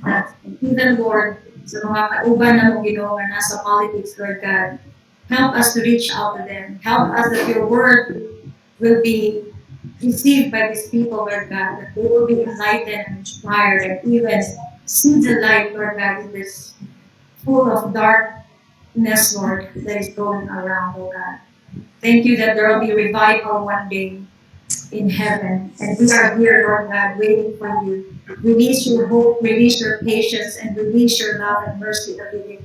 that, and even, Lord, sa mga kauban na mong Ginoo nga nasa politics, Lord God, help us to reach out to them. Help us that your word will be received by these people, Lord God, that they will be enlightened and inspired and even see the light, Lord God, in this full of darkness, Lord, that is going around, oh God. Thank you that there will be revival one day in heaven. And we are here, Lord God, waiting for you. Release your hope, release your patience, and release your love and mercy every day.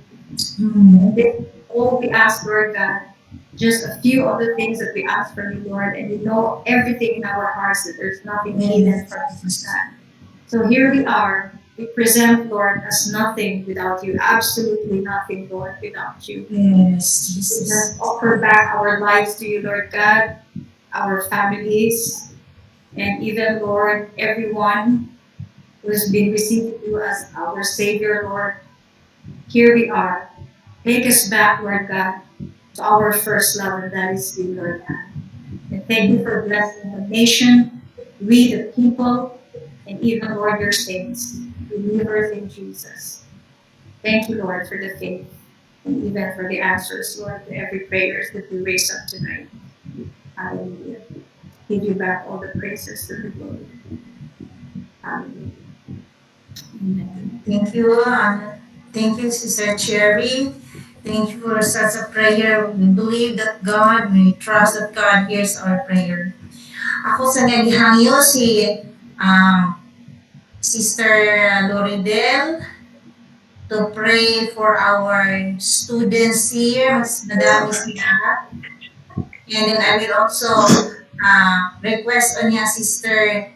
And this is all we ask, Lord God. Just a few of the things that we ask from you, Lord, and you know everything in our hearts that there's nothing hidden from us, God. So here we are. We present, Lord, as nothing without you, absolutely nothing, Lord, without you. Yes, We Jesus. just offer back our lives to you, Lord God, our families, and even, Lord, everyone who has been receiving you as our Savior, Lord. Here we are. Take us back, Lord God, to our first love, and that is you, Lord God. And thank you for blessing the nation, we, the people, and even, Lord, your saints, believers in Jesus. Thank you, Lord, for the faith, and even for the answers, Lord, to every prayers that we raise up tonight. Hallelujah. Give you back all the praises and the glory. Hallelujah. Amen. Thank you. Thank you, Sister Cherry. Thank you for such a prayer. We believe that God, we trust that God hears our prayer. Ako sa nagihangyo si Sister Loridel to pray for our students here. Mas madami sila. And then I will also request on niya Sister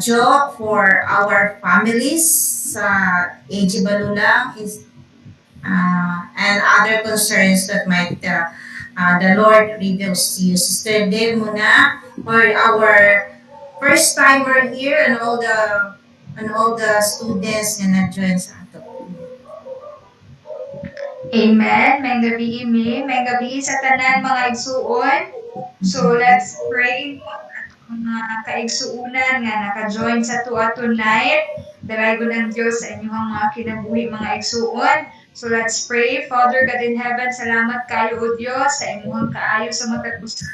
Jo for our families sa AG Balulang and other concerns that might the Lord reveals to you. Sister Dave muna for our first timer here and all the students na nag-join sa ato. Amen. May gabi imi, may gabi sa tanan mga igsuon. So let's pray mga kaigsuunan nga naka-join sa tuwa tonight. Dalay ko ng Diyos sa inyong mga kinabuhi mga igsuon. So let's pray. Father God in heaven, salamat kayo o Diyos sa inyong kaayo sa matag usa.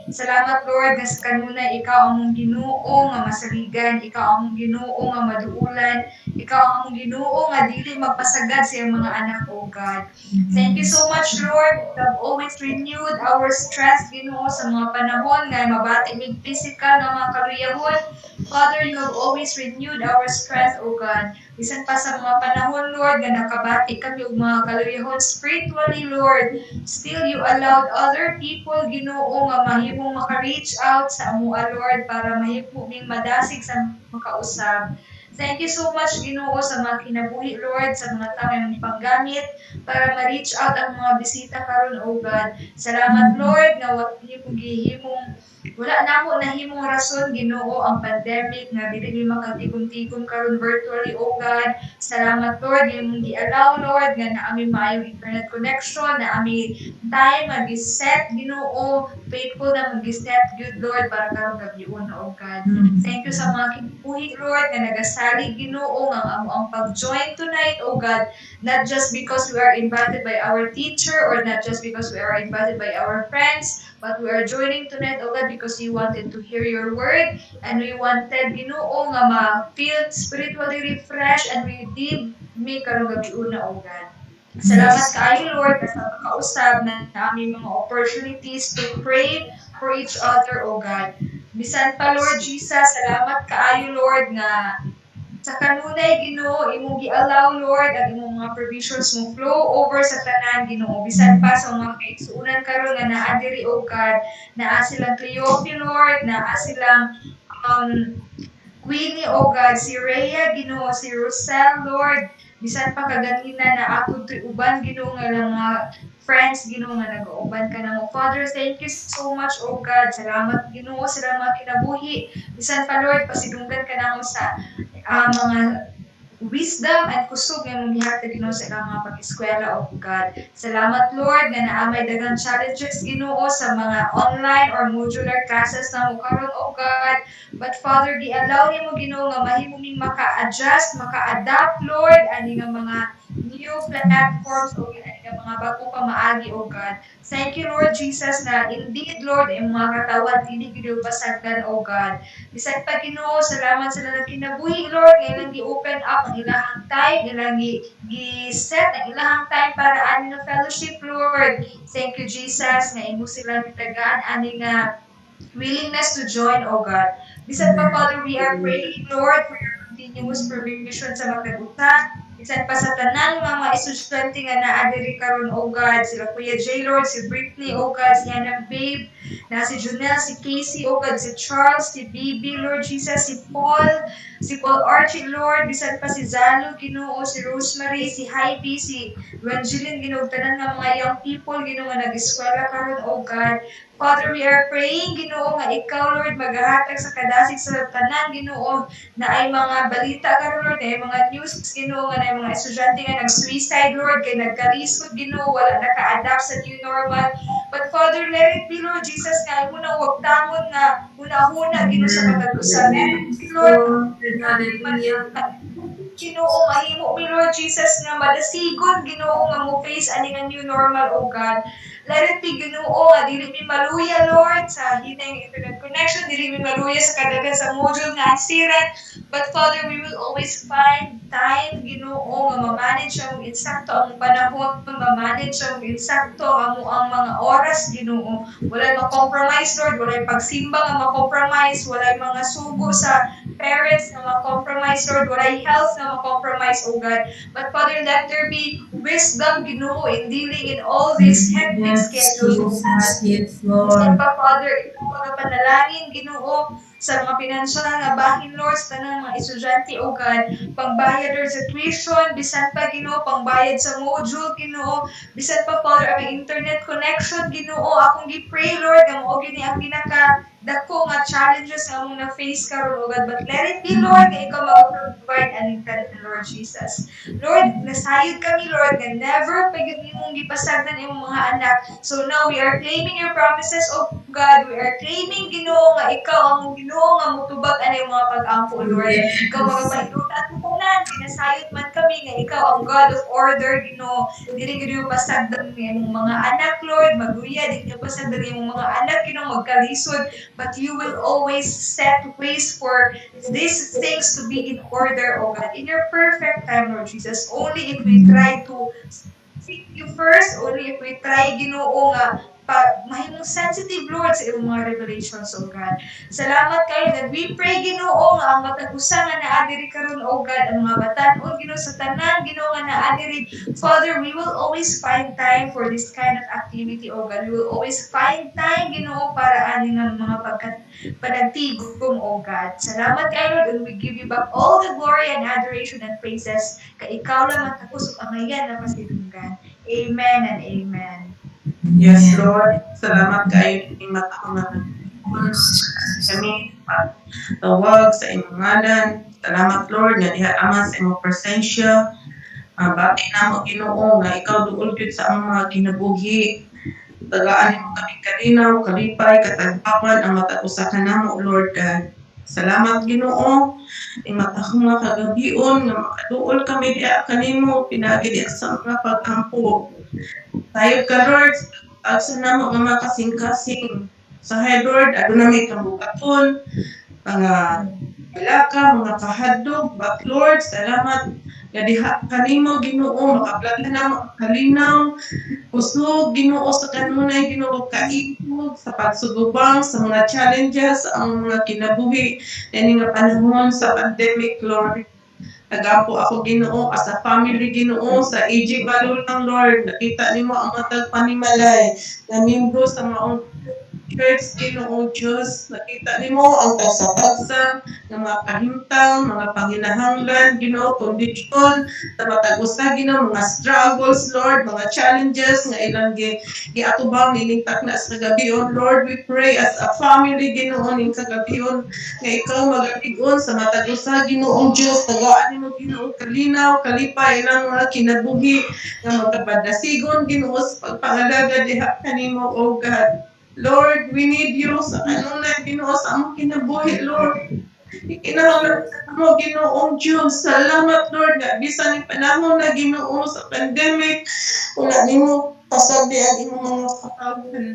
Salamat Lord nga sa kanunay ikaw ang Ginoo nga masaligan, ikaw ang Ginoo nga maduulan, ikaw ang Ginoo nga dili magpasagad sa iyong mga anak, O God. Thank you so much, Lord. You have always renewed our strength, Ginoo, sa mga panahon nga mabati mig physical nga mga kaluyahon. Father, you have always renewed our strength, O God. Bisan pa sa mga panahon, Lord, nga nakabati kami og mga kaluyahon spiritually, Lord. Still, you allowed other people, Ginoo, nga mahimong maka-reach out sa amua, Lord, para mahimo ming madasig sa makausab. Thank you so much, Ginoo, sa mga kinabuhi, Lord, sa mga tao nga panggamit para ma-reach out ang mga bisita karon, O God. Salamat, Lord, nga wala niyo kong gihimong Wala na mo nahimong rason Ginoo ang pandemic nga dili mi makagtigom-tigom karon virtually o God. Salamat Lord imong gi-allow Lord nga naami maayong internet connection, naami time mag-set Ginoo, faithful na mag-set good Lord para karong gabion o God. Thank you sa mga kinabuhi Lord nga nagasalig Ginoo nga amo ang pag-join tonight o God, not just because we are invited by our teacher or not just because we are invited by our friends, but we are joining tonight, O God, because we wanted to hear your word and we wanted, Ginoo, nga ma-feel spiritually refreshed and redeemed me karong gabi una, O God. Salamat kaayo, Lord, sa pagkausab na aming mga opportunities to pray for each other, O God. Bisan pa, Lord Jesus, salamat kaayo, Lord, nga sa kanunay Ginoo imong gi-allow Lord ang imong mga provisions mo flow over sa tanan Ginoo bisan pa sa mga kaigsuonan karon nga naa diri o God, naa silang Cleope Lord, naa silang um Queenie o God, si Rhea Ginoo, si Rosel Lord, bisan pa kaganina na ako uban Ginoo nga lang mga friends Ginoo nga nag-uuban ka na mo. Father, thank you so much o God. Salamat Ginoo sa mga kinabuhi. Bisan pa Lord, pasidunggan ka na mo sa mga wisdom and kusog nga mong gihatag Ginoo sa ilang mga pag-eskwela o God. Salamat Lord nga naamay daghang challenges Ginoo sa mga online or modular classes na mo karon o God. But Father, gi-allow nimo Ginoo nga mahimo ming maka-adjust, maka-adapt Lord ani nga mga new platforms o ani nga mga bagong pamaagi o God. Thank you Lord Jesus na indeed Lord ang mga katawan dili gyud basagdan o God. Bisan pa Ginoo, salamat sa lang kinabuhi Lord nga ilang gi-open up ang ilahang time, ilang gi-set ang ilahang time para ani nga fellowship Lord. Thank you Jesus nga imo sila gitagaan ani nga willingness to join, O God. Bisan pa, Father, we are praying, Lord, for your continuous provision sa magkagutan. Bisan pa sa tanan mga estudyante nga naa diri karon, O God, sila Kuya J, Lord, si Brittany, O God, si Hannah Babe, na si Junel, si Casey, O God, si Charles, si Bibi, Lord Jesus, si Paul Archie, Lord, bisan pa si Zalo, Ginoo, si Rosemary, si Heidi, si Evangeline, Ginoo, tanan nga mga young people, Ginoo, nga nag-eskwela karon, O God. Father, we are praying, Ginoo, nga ikaw, Lord, maghahatag sa kadasig sa tanan, Ginoo, na ay mga balita karon, Lord, na ay mga news, Ginoo, nga na ay mga estudyante nga nag-suicide, Lord, kay nagkalisod, Ginoo, wala naka-adapt sa new normal. But Father, let it be, Lord Jesus, nga ay muna huwag tamon nga huna-huna, Ginoo, sa matag-usa. Let it be, Lord, Ginoo, mahimo mi Lord Jesus nga madasigon Ginoo nga mo face ani nga new normal o God. Let it be Ginoo nga dili mi maluya Lord sa hinay internet connection, dili mi maluya sa kadaghan sa module nga asiran. But Father, we will always find time Ginoo nga ma-manage ang insakto ang panahon, ma-manage ang insakto ang mga oras Ginoo. Walay ma-compromise Lord, walay pagsimba nga ma-compromise, walay mga sugo sa parents na ma-compromise, Lord, walay health na ma-compromise, O God. But Father, let there be wisdom, Ginoo, in dealing in all these hectic schedules, O God. Yes, Bisan Lord. pa, Father, ikaw mga panalangin, Ginoo, sa mga pinansyal nga bahin, Lord, sa tanang mga estudyante, O God, pangbayad, Lord, sa tuition, bisan pa, Ginoo, pangbayad sa module, Ginoo, bisan pa, Father, ang internet connection, Ginoo, akong gi-pray, Lord, nga mo gini ang dako nga challenges nga among na-face karon, O God, but let it be, Lord, nga ikaw mag-provide aning tanan, Lord Jesus. Lord, nasayod kami, Lord, nga never pa yun imong gipasagdan imong mga anak. So now we are claiming your promises, O God. We are claiming, Ginoo, nga ikaw among Ginoo nga mutubag ani mga pag-ampo, Lord. Ikaw magapahirutan at tanan, kinasayod man kami nga ikaw ang God of order, Ginoo. Dili gyud pasagdan nga imong mga anak, Lord, maguya, dili gyud pasagdan imong mga anak, Ginoo, magkalisod, but you will always set ways for these things to be in order, O God, in your perfect time, Lord Jesus. Only if we try to seek you first, only if we try, Ginoo, nga mahimong sensitive, Lord, sa iyong mga revelations, O God. Salamat kayo that we pray, Ginoo, nga ang matag-usa nga naa diri karon, O God, ang mga batan-on, Ginoo, sa tanan, Ginoo, nga naa diri. Father, we will always find time for this kind of activity, O God. We will always find time, Ginoo, para ani nga mga panagtigom, O God. Salamat kayo, Lord, and we give you back all the glory and adoration and praises. Kay ikaw lang matapos ang amayan na pasidunggan. Amen and amen. Yes, Lord. Salamat kayo ning matao nga kami tawag sa imong ngalan. Salamat Lord nga diha ama sa imong presensya. Bati na mo Ginoo nga ikaw duol gyud sa among mga kinabuhi. Tagaan mo kami kalinaw, kalipay, katagpawan ang matag usa ka namo Lord God. Salamat Ginoo. Ing matahong nga kagabion nga makaduol kami diha kanimo pinagi diha sa mga pagampo. Tayo ka Lord, sa namo nga makasing-kasing. Sa Lord, aduna may kabukaton, mga balaka, mga kahadlok, but Lord, salamat nga diha kanimo Ginoo makaplatan na mo kalinaw kusog Ginoo sa kanunay Ginoo kaigog sa pagsugubang sa mga challenges ang mga kinabuhi ani nga panahon sa pandemic Lord. Nagapo ako Ginoo as a family Ginoo sa AG Balulang Lord nakita nimo ang matag panimalay na miyembro sa maong church Ginoo Diyos nakita nimo ang tagsa-tagsa ng mga kahimtang, mga panginahanglan, Ginoo, kondisyon, sa matag usa Ginoo, mga struggles, Lord, mga challenges nga ilang giatubang nining takna sa kagabion, Lord, we pray as a family Ginoo ning kagabion nga ikaw magalig-on sa matag usa Ginoo Dios, tagaan nimo Ginoo kalinaw, kalipay ilang mga kinabuhi nga magkabadasigon Ginoo sa pagpangalaga diha kanimo, O God. Lord, we need you sa kanunay Ginoo sa among kinabuhi, Lord. Ikinahanglan mo Ginoong Diyos. Salamat Lord nga bisan ni panahon na Ginoo sa pandemic wala nimo pasabi ang imong mga katagan.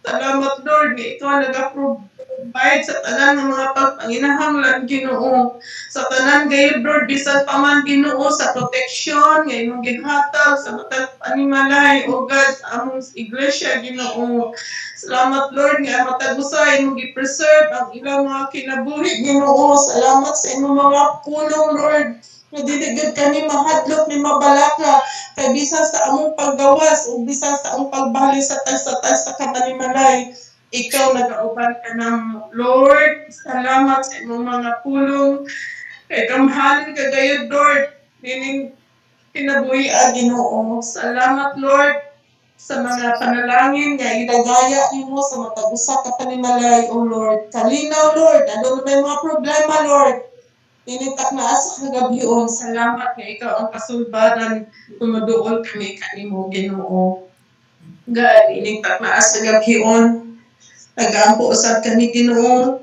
Salamat Lord nga ikaw nag-provide sa tanan ng mga pagpanginahanglan Ginoo. Sa tanan gayud Lord bisan pa man Ginoo sa proteksyon nga imong ginhatag sa matag panimalay o God sa among iglesia Ginoo. Salamat Lord nga matag usa imong gi-preserve ang ilang mga kinabuhi Ginoo. Salamat sa imong mga pulong Lord. Nga dili gud kami mahadlok ni mabalaka kay bisan sa among paggawas o bisan sa among pagbali sa tagsa-tagsa ka panimalay. Ikaw nagauban ka namo Lord. Salamat sa imong mga pulong. Kay kamhalin ka gayud Lord. Nining kinabuhi Ginoo. Salamat Lord sa mga panalangin nga ilagaya nimo sa matag usa ka panimalay o Lord. Kalinaw Lord, ano may mga problema Lord. Tinitak na sa kagabion, salamat nga ikaw ang kasulbadan tumuduol kami kanimo Ginoo. God, tinitak na sa kagabion, nag-aampo usab kami Ginoo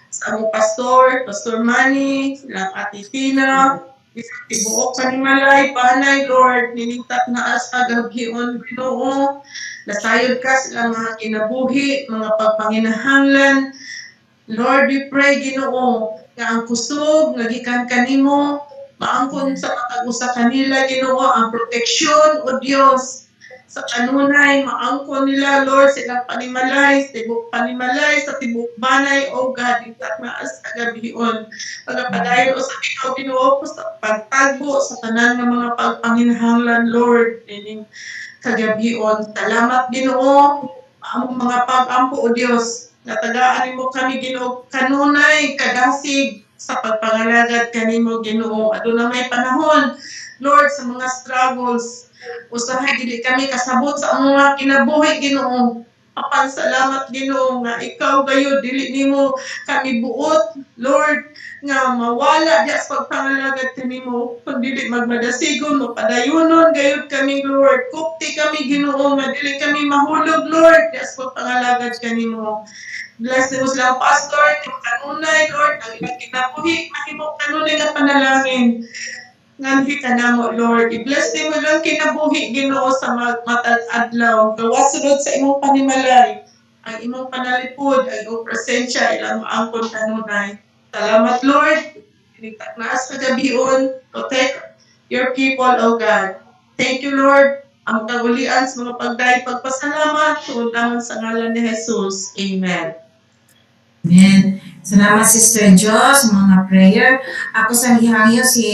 sa among pastor, Pastor Manny, silang Ate Tina, isang tibuok panimalay, panay Lord, niningtak na sa kagabion Ginoo. Nasayod ka silang mga kinabuhi, mga pagpanginahanglan. Lord, we pray Ginoo nga ang kusog nga gikan kanimo maangkon sa matag usa kanila Ginoo ang proteksyon o Dios sa kanunay maangkon nila Lord silang panimalay sa tibok banay o God intak na sa kagabion pagapadayon o sa ikaw Ginoo sa pagtagbo sa tanan nga mga pagpanginahanglan Lord ining kagabion salamat Ginoo ang mga pag-ampo o Dios natagaan mo kami Ginoo kanunay kadasig sa pagpangalagad kanimo Ginoo aduna may panahon Lord sa mga struggles usahay dili kami kasabot sa mga kinabuhi Ginoo apan salamat Ginoo nga ikaw gayud dili nimo kami buot Lord nga mawala diya sa pagpangalagad kanimo kun dili magmadasigon mapadayunon gayud kami Lord kupti kami Ginoo nga dili kami mahulog Lord diya sa pagpangalagad kanimo. Bless nimo silang pastor, kanunay, Lord, ang ilang kinabuhi, mahimo kanunay nga panalangin. Nganhi ka namo, Lord. I-bless nimo lang kinabuhi, Ginoo, sa matag adlaw. Gawas sunod sa imong panimalay. Ang imong panalipod, ang imong presensya, ilang maangkon kanunay. Salamat, Lord. Initak na sa gabion. Protect your people, O God. Thank you, Lord. Ang kagulian sa mga pagdahil pagpasalamat, tuundangan sa ngalan ni Jesus. Amen. Amen. Salamat Sister Jo sa mga prayer. Ako sa hihangyo si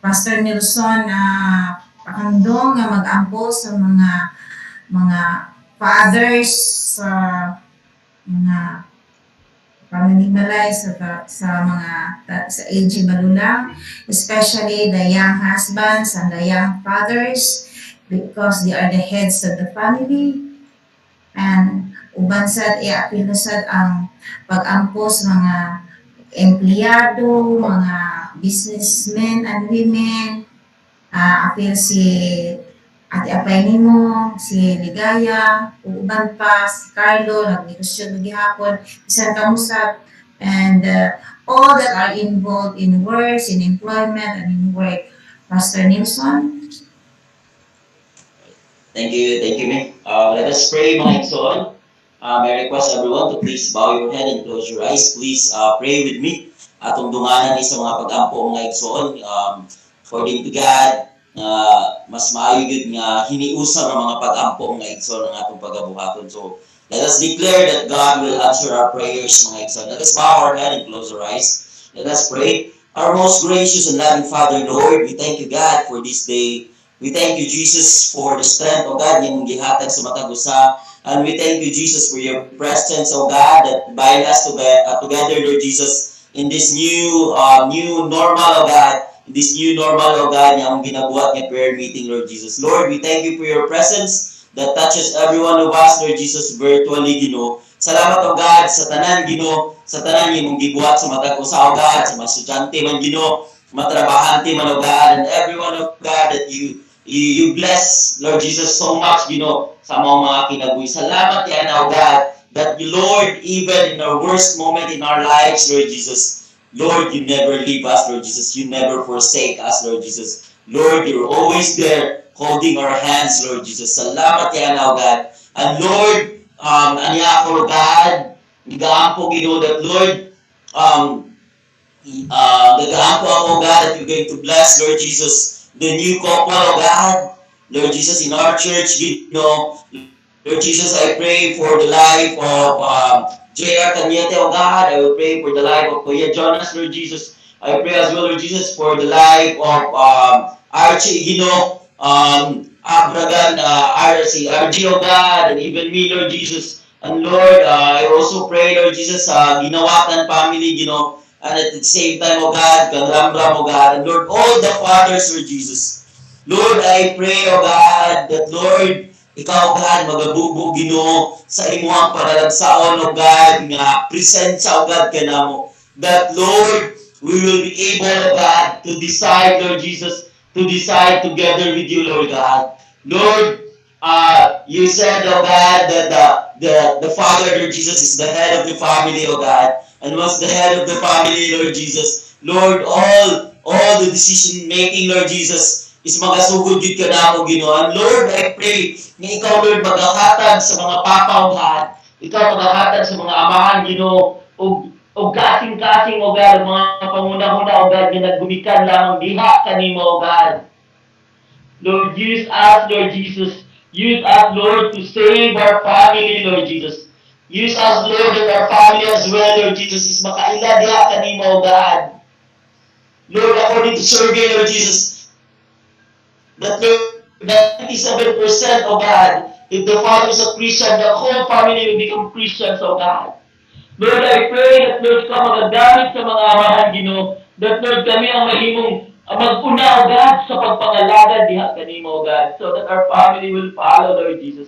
Pastor Nelson Pakandong nga mag-ampo sa mga fathers sa mga pananimalay sa mga sa AG Balulang, especially the young husbands and the young fathers because they are the heads of the family. And uban sad i-apilo sad ang pag-ampo sa mga empleyado, mga businessmen and women, apil si Ate Apay nimo, si Ligaya, ug uban pa, si Carlo, nagnegosyo na gihapon, bisan kamusap, and all that are involved in works, in employment, and in work. Pastor Nilsson? Thank you, May. Let us pray, mga igsoon. I request everyone to please bow your head and close your eyes. Please pray with me. Atong dunganan ni sa mga pag-ampo mga igsoon. According to God, mas maayo gid nga hiniusa ng mga pag-ampo mga igsoon ng atong pagabuhaton. So, let us declare that God will answer our prayers mga igsoon. Let us bow our head and close our eyes. Let us pray. Our most gracious and loving Father, Lord, we thank you, God, for this day. We thank you, Jesus, for the strength, O God, yung gihatag sa matag usa. And we thank you, Jesus, for your presence, O God, that bind us together, Lord Jesus, in this new normal, O God, in this new normal, O God, yung ginabuhat ng prayer meeting, Lord Jesus. Lord, we thank you for your presence that touches every one of us, Lord Jesus, virtually, Ginoo. Salamat, O God, sa tanan, Ginoo, sa tanan yung gibuhat sa matag usa, O God, sa mga estudyante man, Ginoo, matrabahante man, O God, and everyone, O God, that you bless, Lord Jesus, so much, sa mga kinabuhi. Salamat yan, O God, that you, Lord, even in our worst moment in our lives, Lord Jesus, Lord, you never leave us, Lord Jesus. You never forsake us, Lord Jesus. Lord, you're always there, holding our hands, Lord Jesus. Salamat yan, O God. And Lord, aniya ako, God, nagaampo, that Lord, nagaampo ako, God, that you're going to bless, Lord Jesus, the new couple, oh God, Lord Jesus, in our church, Lord Jesus, I pray for the life of J.R. Cañete, oh God. I will pray for the life of Kuya Jonas, Lord Jesus. I pray as well, Lord Jesus, for the life of Archie, Abragan, RG, oh God, and even me, Lord Jesus. And Lord, I also pray, Lord Jesus, Ginawatan family, and at the same time, O God, Kanramram, O God, and Lord, all the fathers, Lord Jesus. Lord, I pray, O God, that Lord, ikaw, O God, magabubo, Ginoo, sa imuhang panalagsaon, O God, nga presensya, O God, kanamo. That, Lord, we will be able, O God, to decide, Lord Jesus, to decide together with you, Lord God. Lord, you said, O God, that the Father, Lord Jesus, is the head of the family, O God, and was the head of the family, Lord Jesus. Lord, all the decision making, Lord Jesus, is magasugod yun ka na ako, Ginoo. And Lord, I pray na ikaw, Lord, magakatag sa mga papa, O God. Ikaw magakatag sa mga amahan, Ginoo, o kasing-kasing, O God, mga panguna-una, O God, na naggumikan lamang diha kanimo, O God. Lord, use us, Lord Jesus. Use us, Lord, to save our family, Lord Jesus. Use us, Lord, that our family as well, Lord Jesus, is makaila diha kanimo, O God. Lord, according to survey, Lord Jesus, that Lord, 97%, O God, if the father is a Christian, the whole family will become Christians, O God. Lord, I pray that, Lord, ka magagamit sa mga amahan, Ginoo, that, Lord, kami ang mahimong mag-una, O God, sa pagpangalaga diha kanimo, O God, so that our family will follow, Lord Jesus.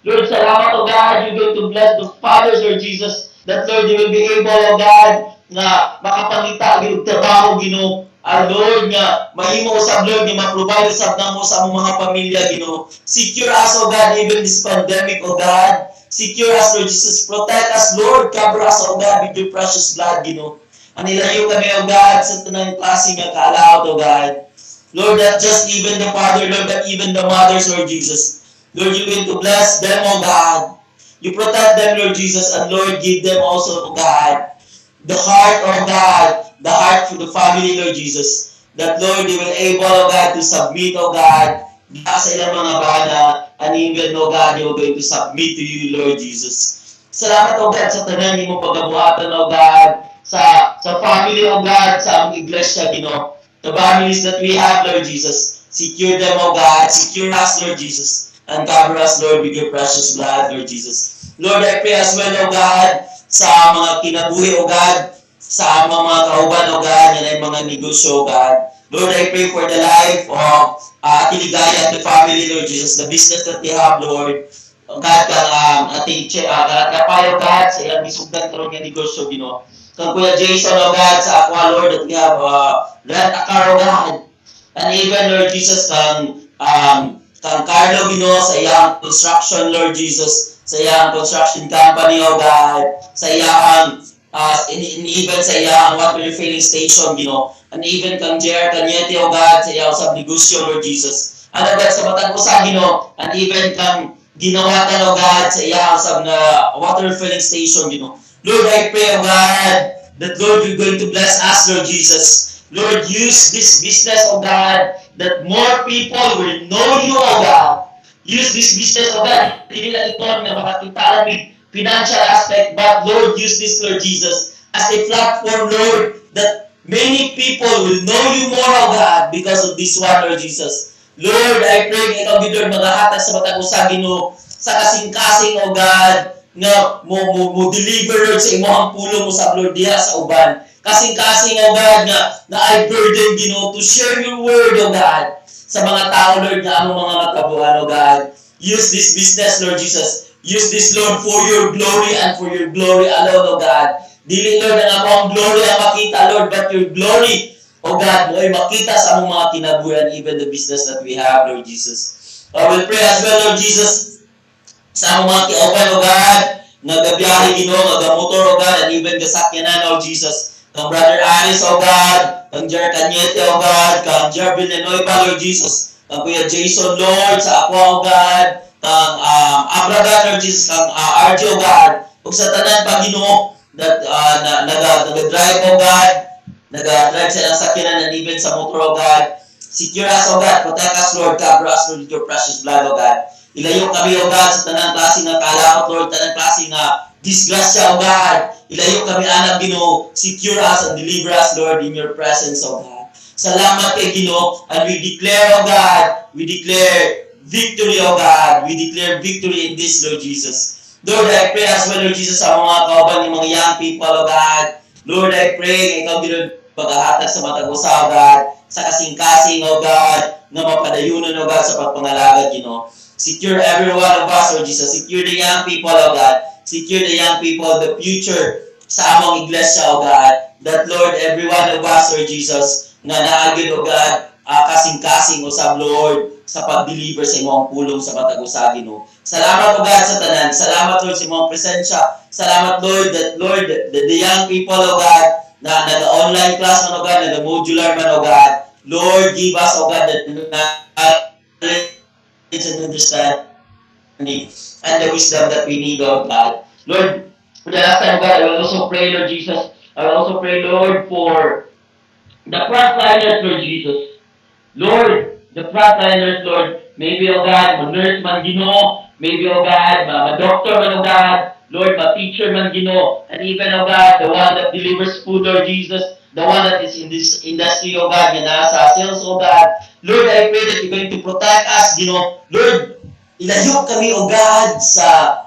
Lord, salamat, O God, you're going to bless the fathers, Lord Jesus, that, Lord, you will be able, O God, na makapangita, yung trabaho, Ginoo. Lord, nga, mahimo usab, Lord, nga ma-provide usab na mo sa among mga pamilya, Ginoo. Secure us, O God, even this pandemic, O God. Secure us, Lord Jesus. Protect us, Lord. Cover us, O God, with your precious blood, Ginoo. Anilayo kami, O God, sa tanang klase nga kaalaot, O God. Lord, not just even the father, Lord, but even the mothers, Lord Jesus. Lord, you're going to bless them, O God. You protect them, Lord Jesus, and Lord, give them also, O God, the heart, O God, the heart for the family, Lord Jesus. That, Lord, they will able, O God, to submit, O God, sa ilang mga bana, and even, O God, they will going to submit to you, Lord Jesus. Salamat, O God, sa tanan mo pagkabuhatan, O God, sa family, O God, sa aming iglesia, Ginoo. The families that we have, Lord Jesus. Secure them, O God. Secure us, Lord Jesus. And cover us, Lord, with your precious blood, Lord Jesus. Lord, I pray as well, O God, sa mga kinabuhi, O God, sa mga kauban, O God, yan ay mga negosyo, O God. Lord, I pray for the life of Ate Ligaya and the family, Lord Jesus, the business that they have, Lord. O God, kang ating kapayo, God, sa ilang bisugdan karon nga negosyo, Ginoo. Kang Kuya Jason, O God, sa Aqua, Lord, that we have rent a car, O God. And even, Lord Jesus, kang Carlo, Ginoo, sa iyang construction, Lord Jesus, sa iyang construction company, O God, sa iyang even sa iyang water refilling station, Ginoo. And even kang Jer Cañete, O God, sa iyang negosyo, Lord Jesus. Ano God, sa matang usa, Ginoo. And even kang ginawatan, O God, sa iyang water refilling station, Ginoo. Lord, I pray, O God, that Lord, you're going to bless us, Lord Jesus. Lord, use this business, O God, that more people will know you, O God. Use this business, O God. Hindi lang ito na makakita ng financial aspect, but Lord, use this, Lord Jesus, as a platform, Lord, that many people will know you more, O God, because of this one, Lord Jesus. Lord, I pray nga ikaw, Lord, magahatag sa matang usa, Ginoo, sa kasing-kasing, O God, nga mo deliver, Lord, sa imong pulong mo sa Lord diha sa uban. Kasing-kasing, O God, na I burden, Ginoo, to share your word, O God, sa mga tao, Lord, na among mga makabuhan, O God. Use this business, Lord Jesus. Use this, Lord, for your glory and for your glory alone, O God. Dili, Lord, ang among glory ang makita, Lord, but your glory, O God, mo ay makita sa among mga kinabuhan, even the business that we have, Lord Jesus. I will pray as well, Lord Jesus, sa among mga kiopan, O God, nagabiyahe, Ginoo, nagamotor, O God, and even gasakyanan, Lord Jesus. Kang Brother Aris, O God, kang Jer Cañete, O God, kang Jer Villanoiva, Lord Jesus, kang Kuya Jason, Lord, sa ako, O God, kang Abraga, Lord Jesus, kang RJ, O God, ug sa tanan pa, Ginoo, that nag-drive, O God, nag-drive sa ilang sakyanan and even sa motor, O God. Secure us, O God, protect us, Lord, cover us, Lord, with your precious blood, O God. Ilayo kami, O God, sa tanang klase nga kalakot, Lord, tanang klase nga disgrasya, O God. Ilayo kami, anak, Ginoo. Secure us and deliver us, Lord, in your presence, O God. Salamat kay Ginoo, and we declare, O God, we declare victory, O God. We declare victory in this, Lord Jesus. Lord, I pray as well, Lord Jesus, sa mga kauban ng mga young people, O God. Lord, I pray, ikaw, Ginoo, paghahatag sa matag usa, O God, sa kasing-kasing, O God, na mapadayunan, O God, sa pagpangalagad, Ginoo. Secure every one of us, Lord Jesus. Secure the young people, O God. Secure the young people, the future sa among iglesia, O God. That, Lord, every one of us, Lord Jesus, na naagid, O God, kasing-kasing, O sab, Lord, sa pag-deliver sa imong pulong sa matag-usagin, O. Salamat, O God, sa tanan. Salamat, Lord, sa imong presensya. Salamat, Lord, that, Lord, the young people, O God, na nag-online class man, O God, nag-modular man, O God. Lord, give us, O God, that and understanding and the wisdom that we need, oh God. Lord, for the last time, God, I will also pray, Lord Jesus. I will also pray, Lord, for the frontliners, Lord Jesus. Lord, the frontliners, Lord, maybe, oh God, ma-nurse man, Ginoo, maybe, oh God, ma-doctor man, oh God, Lord, ma-teacher man, Ginoo, and even, oh God, the one that delivers food, Lord Jesus, the one that is in this industry, oh God, yung nasa sales, oh God. Lord, I pray that you're going to protect us, Ginoo. Lord, ilayo kami, oh God, sa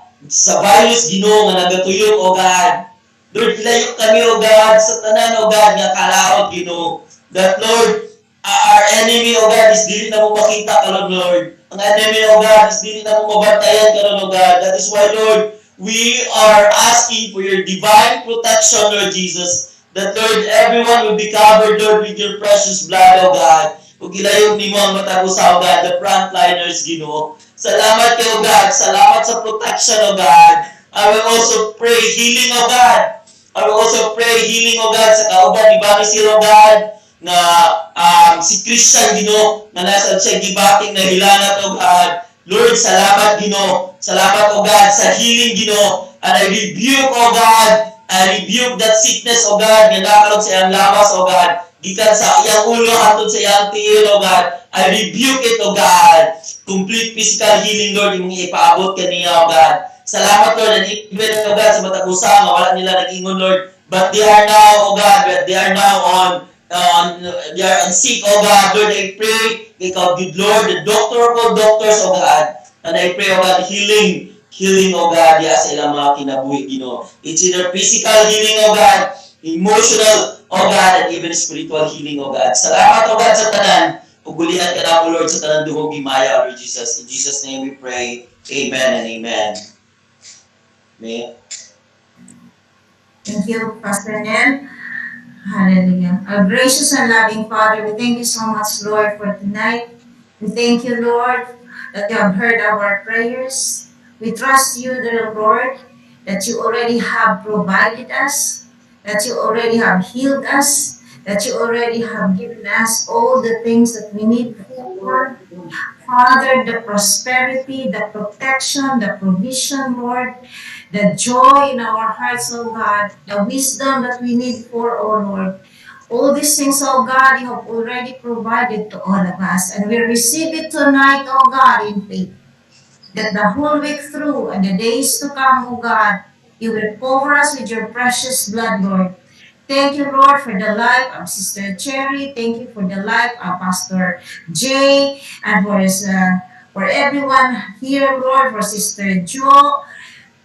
virus, Ginoo, nga nagatuyok, oh God. Lord, ilayo kami, oh God, sa tanan, oh God, nga kalaot, Ginoo. That, Lord, our enemy, oh God, is dili na mo makita karon, Lord. Ang enemy, oh God, is dili na mo mabantayan karon, oh God. That is why, Lord, we are asking for your divine protection, Lord Jesus. That, Lord, everyone will be covered, Lord, with your precious blood, oh God. Kung ilayog ni mo ang matagusa, oh God, the frontliners, Ginoo. Salamat kayo, oh God. Salamat sa protection, oh God. I will also pray healing, oh God. I will also pray healing, oh God, sa kauban ni Bamisir, oh God, na si Christian, Ginoo, na nasa siya gibating na hilanat, oh God. Lord, salamat, Ginoo. Salamat, oh God, sa healing, Ginoo. And I rebuke, oh God, I rebuke that sickness, oh God, nga nakalog sa iyang lawas, oh God. Gikan sa iyang ulo, hantod sa iyang tiil, oh God. I rebuke it, oh God. Complete physical healing, Lord, yung ipaabot kaniya, oh God. Salamat, Lord, and even, oh God, sa matagusa, nga wala nila nag-ingon, Lord. But they are now, oh God, but they are now they are sick, oh God. Lord, I pray, ikaw, good Lord, the doctor of all doctors, oh God. And I pray, oh God, healing, oh God, sa ilang mga kinabuhi, Ginoo. It's either physical healing, oh God, emotional, oh God, and even spiritual healing, oh God. Salamat, oh God, sa tanan. Ugulihan ka na mo, Lord, sa tanang duhog himaya, Lord Jesus. In Jesus' name we pray. Amen and amen. Amen. Thank you, Pastor Nel. Hallelujah. Our gracious and loving Father, we thank you so much, Lord, for tonight. We thank you, Lord, that you have heard our prayers. We trust you, dear Lord, that you already have provided us, that you already have healed us, that you already have given us all the things that we need for. Father, the prosperity, the protection, the provision, Lord, the joy in our hearts, oh God, the wisdom that we need for, oh Lord. All these things, oh God, you have already provided to all of us. And we receive it tonight, oh God, in faith. That the whole week through and the days to come, oh God, you will cover us with your precious blood, Lord. Thank you, Lord, for the life of Sister Cherry. Thank you for the life of Pastor Jay and for everyone here, Lord, for Sister Jo.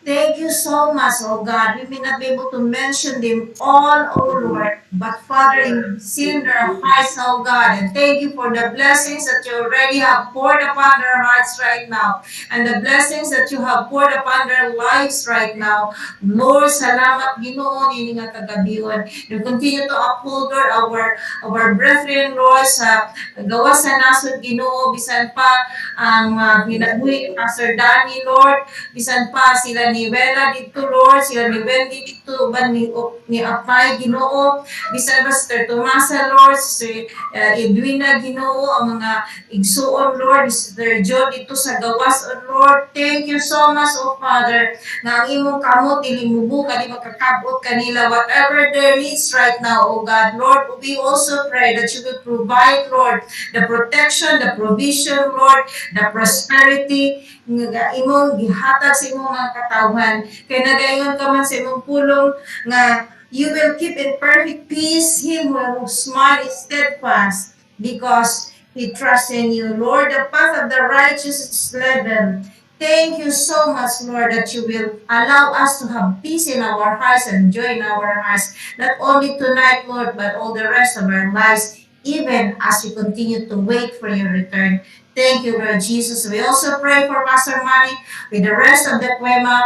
Thank you so much, oh God. We may not be able to mention them all, oh Lord, but Father, you've seen their hearts, oh God. And thank you for the blessings that you already have poured upon their hearts right now, and the blessings that you have poured upon their lives right now. Lord, salamat Ginoo nini nga kagabion. You continue to uphold, Lord, our brethren, Lord, sa gawas sa nasod Ginoo, bisan pa ang hinabuhi Pastor Danny, Lord, bisan pa sila ni Wela dito, Lord, sila ni Wendy dito, ban ni Apay, Ginoo, bisan pa Sister Tomasa, Lord, Sister Edwina, Ginoo, ang mga igsuon, Lord, Sister Jo dito sa gawas, oh Lord. Thank you so much, oh Father, na ang imong kamot, ilimubo ka, di makakabot kanila, whatever their needs right now, oh God. Lord, we also pray that you will provide, Lord, the protection, the provision, Lord, the prosperity, nga imong gihatag sa imong mga katawhan. Kaya nagaingon ka man sa imong pulong nga you will keep in perfect peace him whose mind is steadfast because he trusts in you. Lord, the path of the righteous is level. Thank you so much, Lord, that you will allow us to have peace in our hearts and joy in our hearts, not only tonight, Lord, but all the rest of our lives, even as we continue to wait for your return. Thank you, Lord Jesus. We also pray for Pastor Manny with the rest of the Cuema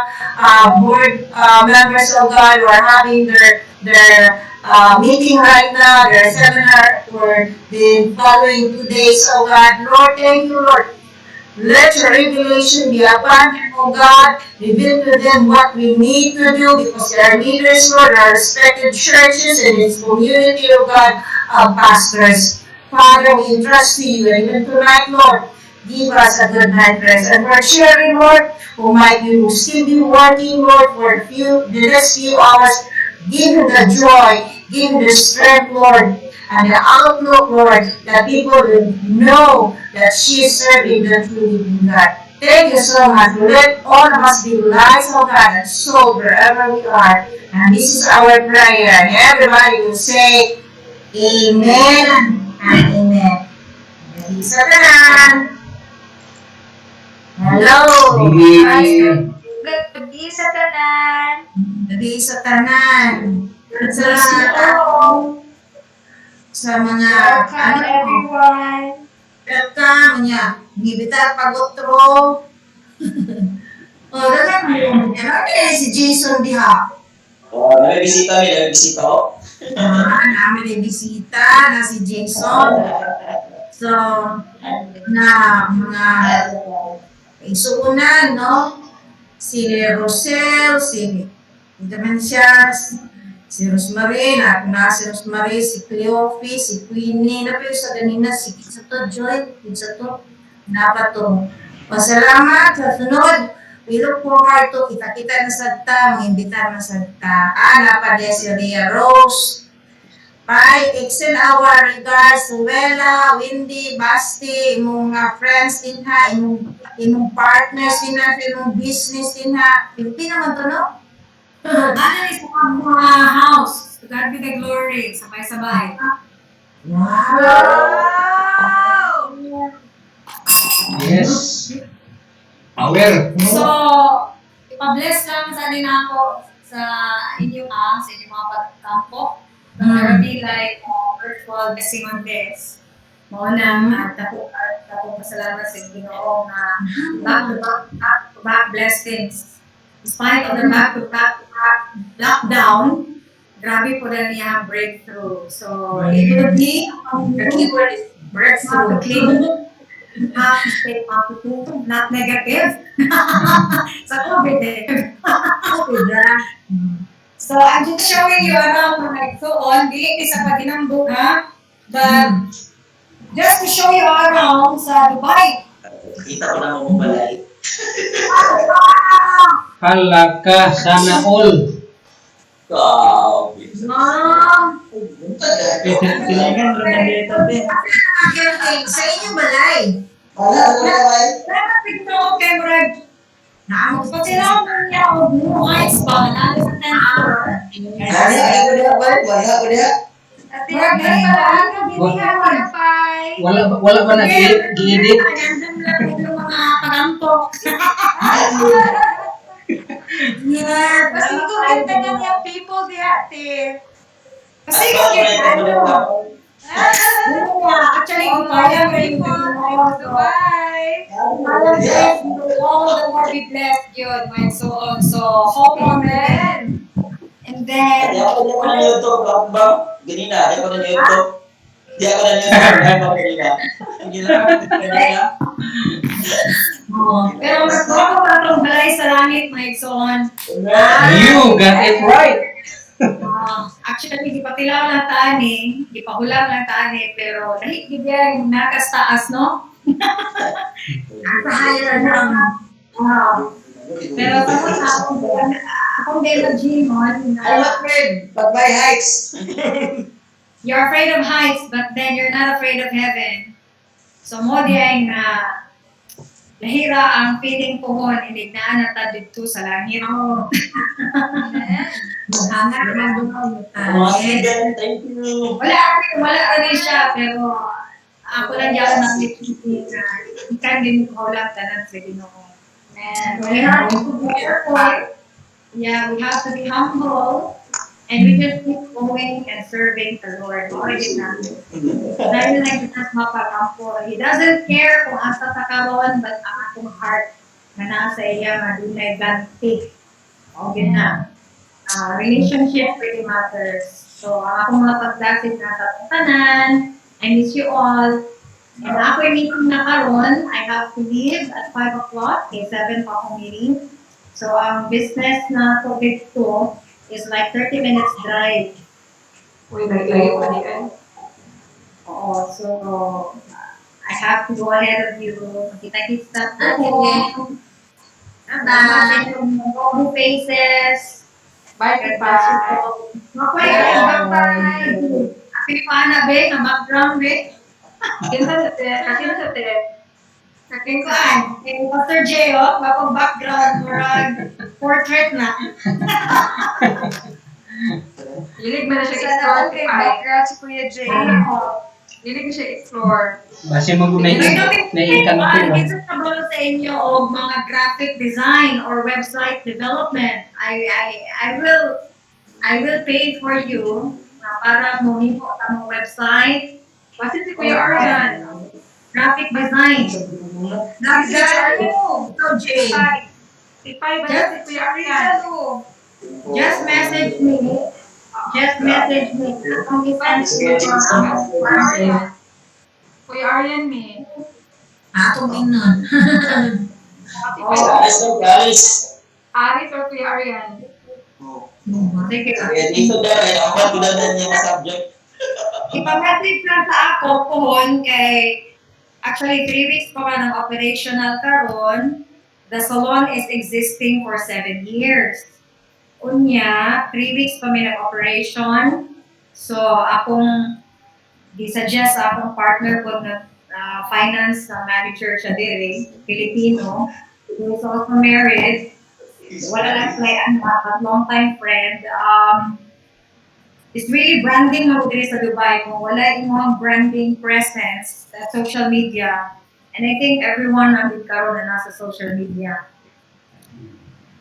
board members of God who are having their meeting right now, their seminar for the following 2 days, oh God. Lord, thank you, Lord. Let your revelation be upon them, oh God. Reveal to them what we need to do because they are leaders, Lord, our respected churches and its community, oh God, of pastors. Father, we entrust to you, and even tonight, Lord, give us a good night rest. And for Sherry, Lord, who might be still be working, Lord, for the next few hours, give him the joy, give him the strength, Lord, and the outlook, Lord, that people will know that she is serving the true living God. Thank you so much. Let all of us be lights, oh God, and soul wherever we are. And this is our prayer. And everybody will say, Amen and Amen. Gabi sa tanan. Hello. Gabi sa tanan. Gabi sa tanan. Sa mga Welcome, everyone. welcome niya. Gibitar pagotro. Oh, dapat mo. Ano si Jason diha? May bisita ko. Namin ay bisita na si Jason. So, na mga isuunan, no? Si Rosel, si Rosemary, si Rosemary, si Cleophie, si Queenie, na pero sa kanina, si Joy, dapat to. Pasalamat sa sunod. We look forward to kita-kita na sadta, mag-imbitar na sadta. Napa si Ria Rose. Extend our regards to Wela, Windy, Basti, imong friends din ha, imong partners din ha, imong business din ha. Pilipino man to, no? Ano is mga house. To God be the glory. Sabay-sabay. Wow! Yes. Power. So, ipa-bless lang sa din ako sa inyong sa inyong mga pagkampo. There will be like virtual blessing on this. maunang at ako pasalamat sa Ginoo na back-to-back blessings. In spite of the back-to-back lockdown, grabe po na niya breakthrough. So, it would be, the keyword is breakthrough. You have to stay positive, not negative. Sa COVID eh. So, I'm just showing you around mga igsoon. Di sa paginambog ha. But, just to show you around sa Dubai. Kita ko na mo balay. Halaka, sana all. Grabe. Mom! Tinagan rin ang dito din. Sa inyong balay. Dapat pigto kay Murag. Naamok pa sila ang niya o buhay pa. Lalo sa 10th floor. Murag na parang Bibigyan ko na pay. Wala ba nag-edit? Nandun lang yung mga pagampo. Yeah. Kasi kung ganda na niya people di ate. Kasi kung ano. Actually, kung kaya mo rin Dubai. all the more be blessed yun, and so on. So, hope on that. And then, Di ako na YouTube, ba? Ganina, di ako na YouTube. Di ako na YouTube, ganina. Ganina. pero mas baka pa itong balay sa langit, my son. You got it right. Actually, di pa tilaw lang tani, di pa hulang lang tani, pero dahil bigyan yung nakastaas, no? Ang higher ng Pero tapos akong Demon, afraid, but my heights. you're afraid of heights, but then you're not afraid of heaven. So mo di ay na lahira ang feeling pohon, hindi na nata dito sa langit. hangat ng dumaw. Thank you. Wala rin siya, pero ako lang yan nag-isip na ikan din ko lang tanan sa Ginoo. And we have to be careful. Yeah, we have to be humble. And we just keep going and serving the Lord. Already namin. Dahil lang kita mapakampo. He doesn't care kung asa ta karon, but ang akong heart na nasa iya nga dunay ganti. Okay na. Relationship really matters. So, ang akong mga pagdasit na sa tanan. I miss you all. And ako yung meeting na karon, I have to leave at 5 o'clock. 7 pa akong meeting. So, ang business na COVID 2 is like 30 minutes drive. Uy, naglayo pa ni kayo. Oo, so I have to go ahead of you. Kita-kita po. Salamat yung mga faces. Bye, goodbye. Bye. Happy pa na, be, na background, be. Kinsa sa te. Kaking kuan, kay Pastor J, bakong background, murag portrait na. Lilig man na siya explore. Okay, background si Kuya Jay. Lilig na siya explore. Base mo naikan ko ba? Isa sa balo sa inyo o mga graphic design or website development. I will pay for you para mo himo ang website. Kasi si Kuya Aryan. Graphic design. Ipay ba si Kuya Aryan? Just message me. Kung Kuya Aryan me. Atong inon. Guys, guys. Aris or Kuya Aryan? Sige. Dito dahil ang patulan niya sa subject. Ipamessage lang sa ako pohon kay actually 3 weeks pa man ang operational karon. The salon is existing for 7 years. Unya, 3 weeks pa may nag-operation. So, akong di-suggest sa akong partner ko na finance manager siya dire, Filipino. Who is also married. Wala lang sila but long-time friend. It's really branding mo dire sa Dubai. Kung wala imong branding presence sa social media, and I think everyone nandito karon na nasa social media.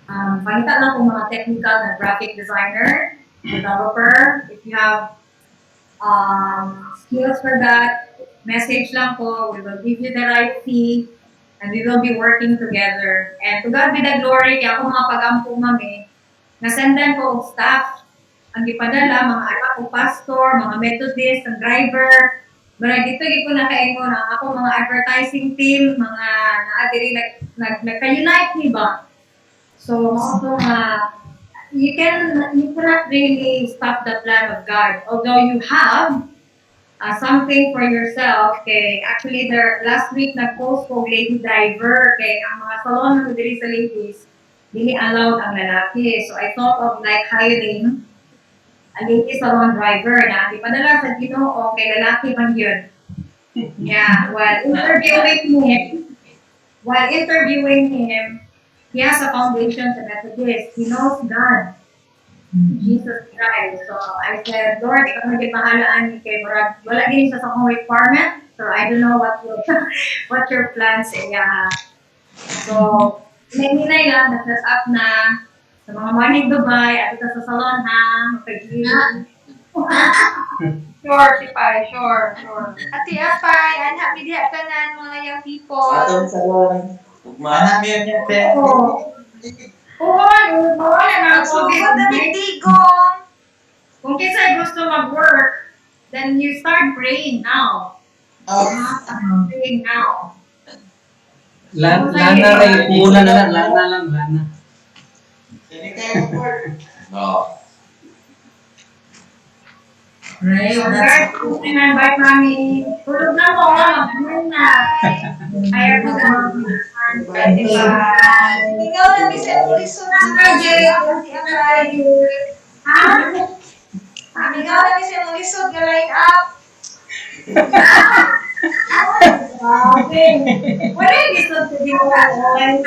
Pakita lang kung mga technical na graphic designer, developer, if you have skills for that, message lang po. We will give you the right fee and we will be working together. And to God be the glory, kaya ako mga pag-ampo mami, nasendan ko og staff, ang ipadala, mga anak ko pastor, mga Methodist, ang driver, marag dito ko nakaingon ang ako mga advertising team, mga naadiri nagka-unite ni ba? So, you cannot really stop the plan of God. Although you have something for yourself, kay actually there last week nag-post ko lady driver, kay ang mga salon na diri sa ladies, dili allowed ang lalaki. So I thought of like hiring a lady salon driver na ipadala sa Ginoo kay lalaki man yun. Yeah, while interviewing him, he has a foundation sa Methodist. He knows God, Jesus Christ. So I said, Lord, ikaw naging mahalaan ni kay Murag. Wala din sa akong requirement. So I don't know what your plans iya. So, hinay lang, na-set up na sa mga morning Dubai, at ito sa salon ha, mapag-iwan. Sure, si Pai. Sure. Ati Apay, anak mi diha tanan mga young people. Atong salon. Ugma. Wala na Sugod na tigong. Kung kinsa gusto mag-work, then you start praying now. Praying now. Lana rin, muna na lang, lana. No. Right, that's cool. Invite mommy. Tulog na mo, mag-burn na. Ayaw ko na. Ikaw na mi sa lisod na Jay. Ha? Ikaw na mi sa lisod nga line up. Okay. Wala yung gusto to be on.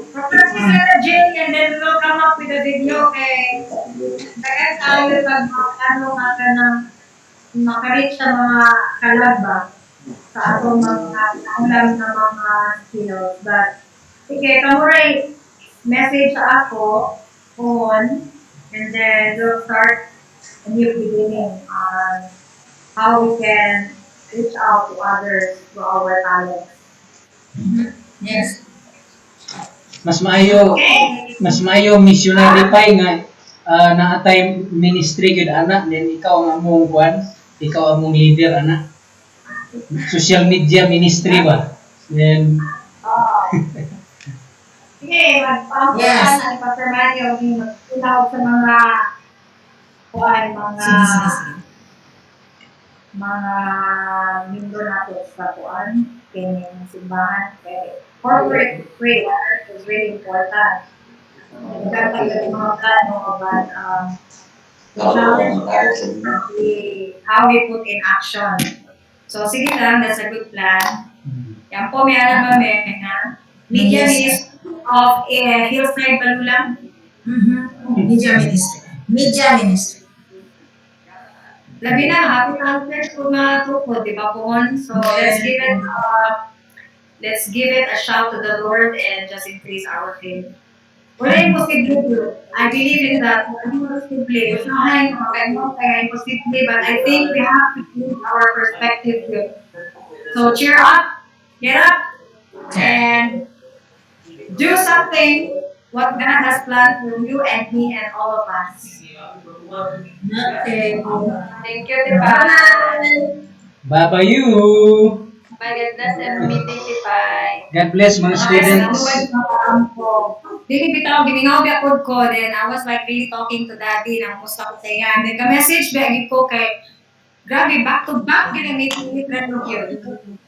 Practice na Jay, and then we'll come up with a video kay kaya tayo pag makareach sa mga kalaba sa atong mga ulam na mga skills. But, sige, kamuray message sa ako on, and then we'll start a new beginning on how we can reach out to others to our talents. Yes. Mas maayo missionary pa nga naatay ministry gud anak, then ikaw ang among buwan, ikaw among leader anak. Social media ministry ba? Then Sige, mag-pampuan Yes. ang Pastor Mario, mag-unawag sa mga mga mindo natin sa kuan, kanyang simbahan, kay corporate prayer is really important. Nagkatayo yung mga plano about how we put in action. So, sige lang, that's a good plan. Yan po, may alam kami na Media Ministry of Hillside Balulang. Media ministry. Labi na, happy concerts po mga tukod, di ba po? So, let's give it a shout to the Lord and just increase our faith. Wala imposible. I believe in that. Wala imposible. Usahay, kaya imposible, but I think we have to keep our perspective good. So, cheer up, get up, and do something what God has planned for you and me and all of us. Okay. Thank you, Tipay. bye you. My goodness, and meeting Tipay. God bless mga students. Dili bitaw gimingaw biya ko, then I was like really talking to daddy nang musta ko sa yan. Then ka-message ba ko kay grabe back to back gid ang meeting ni friend mo yun.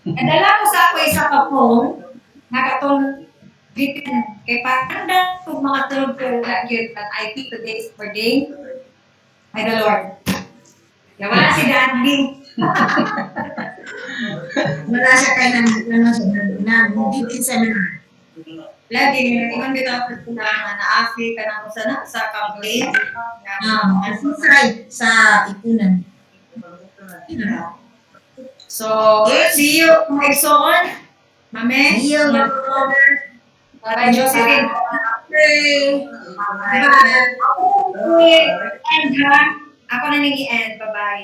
And dala ko sa ako isa ka phone nakatong written kay panda kung mga tulog ko na yun that I think today is for day by the Lord. Kaya wala si daddy. Wala siya kayo nag-bitin seminar. Lagi, ingon kita ako sila nga na-afi ka na sa campaign. Sa ipunan. So, see you next on. Mame. See you. Bye, Josephine. Okay. Bye. And Ako na nang i-end. Bye-bye.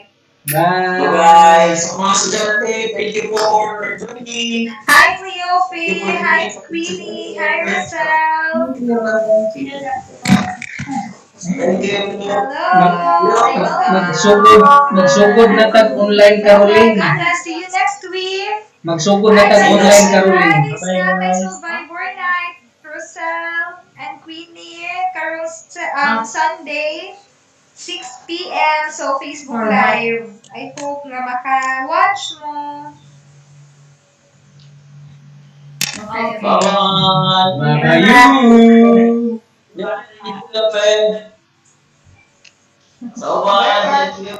Bye. Bye-bye. Sa mga estudyante, thank you for joining. Hi, Cleophie. Hi, Queenie. Hi, Rosel. Thank you. Hello. Magsugod na tag online Oh my Caroline. goodness. See you next week. Magsugod na tag online Caroline. Friday Survivor Night. Rosel and Queenie. Sunday. 6 p.m. So, Facebook Live. I hope nga maka-watch mo. Okay. Bye-bye. Bye-bye. So, bye. Thank you.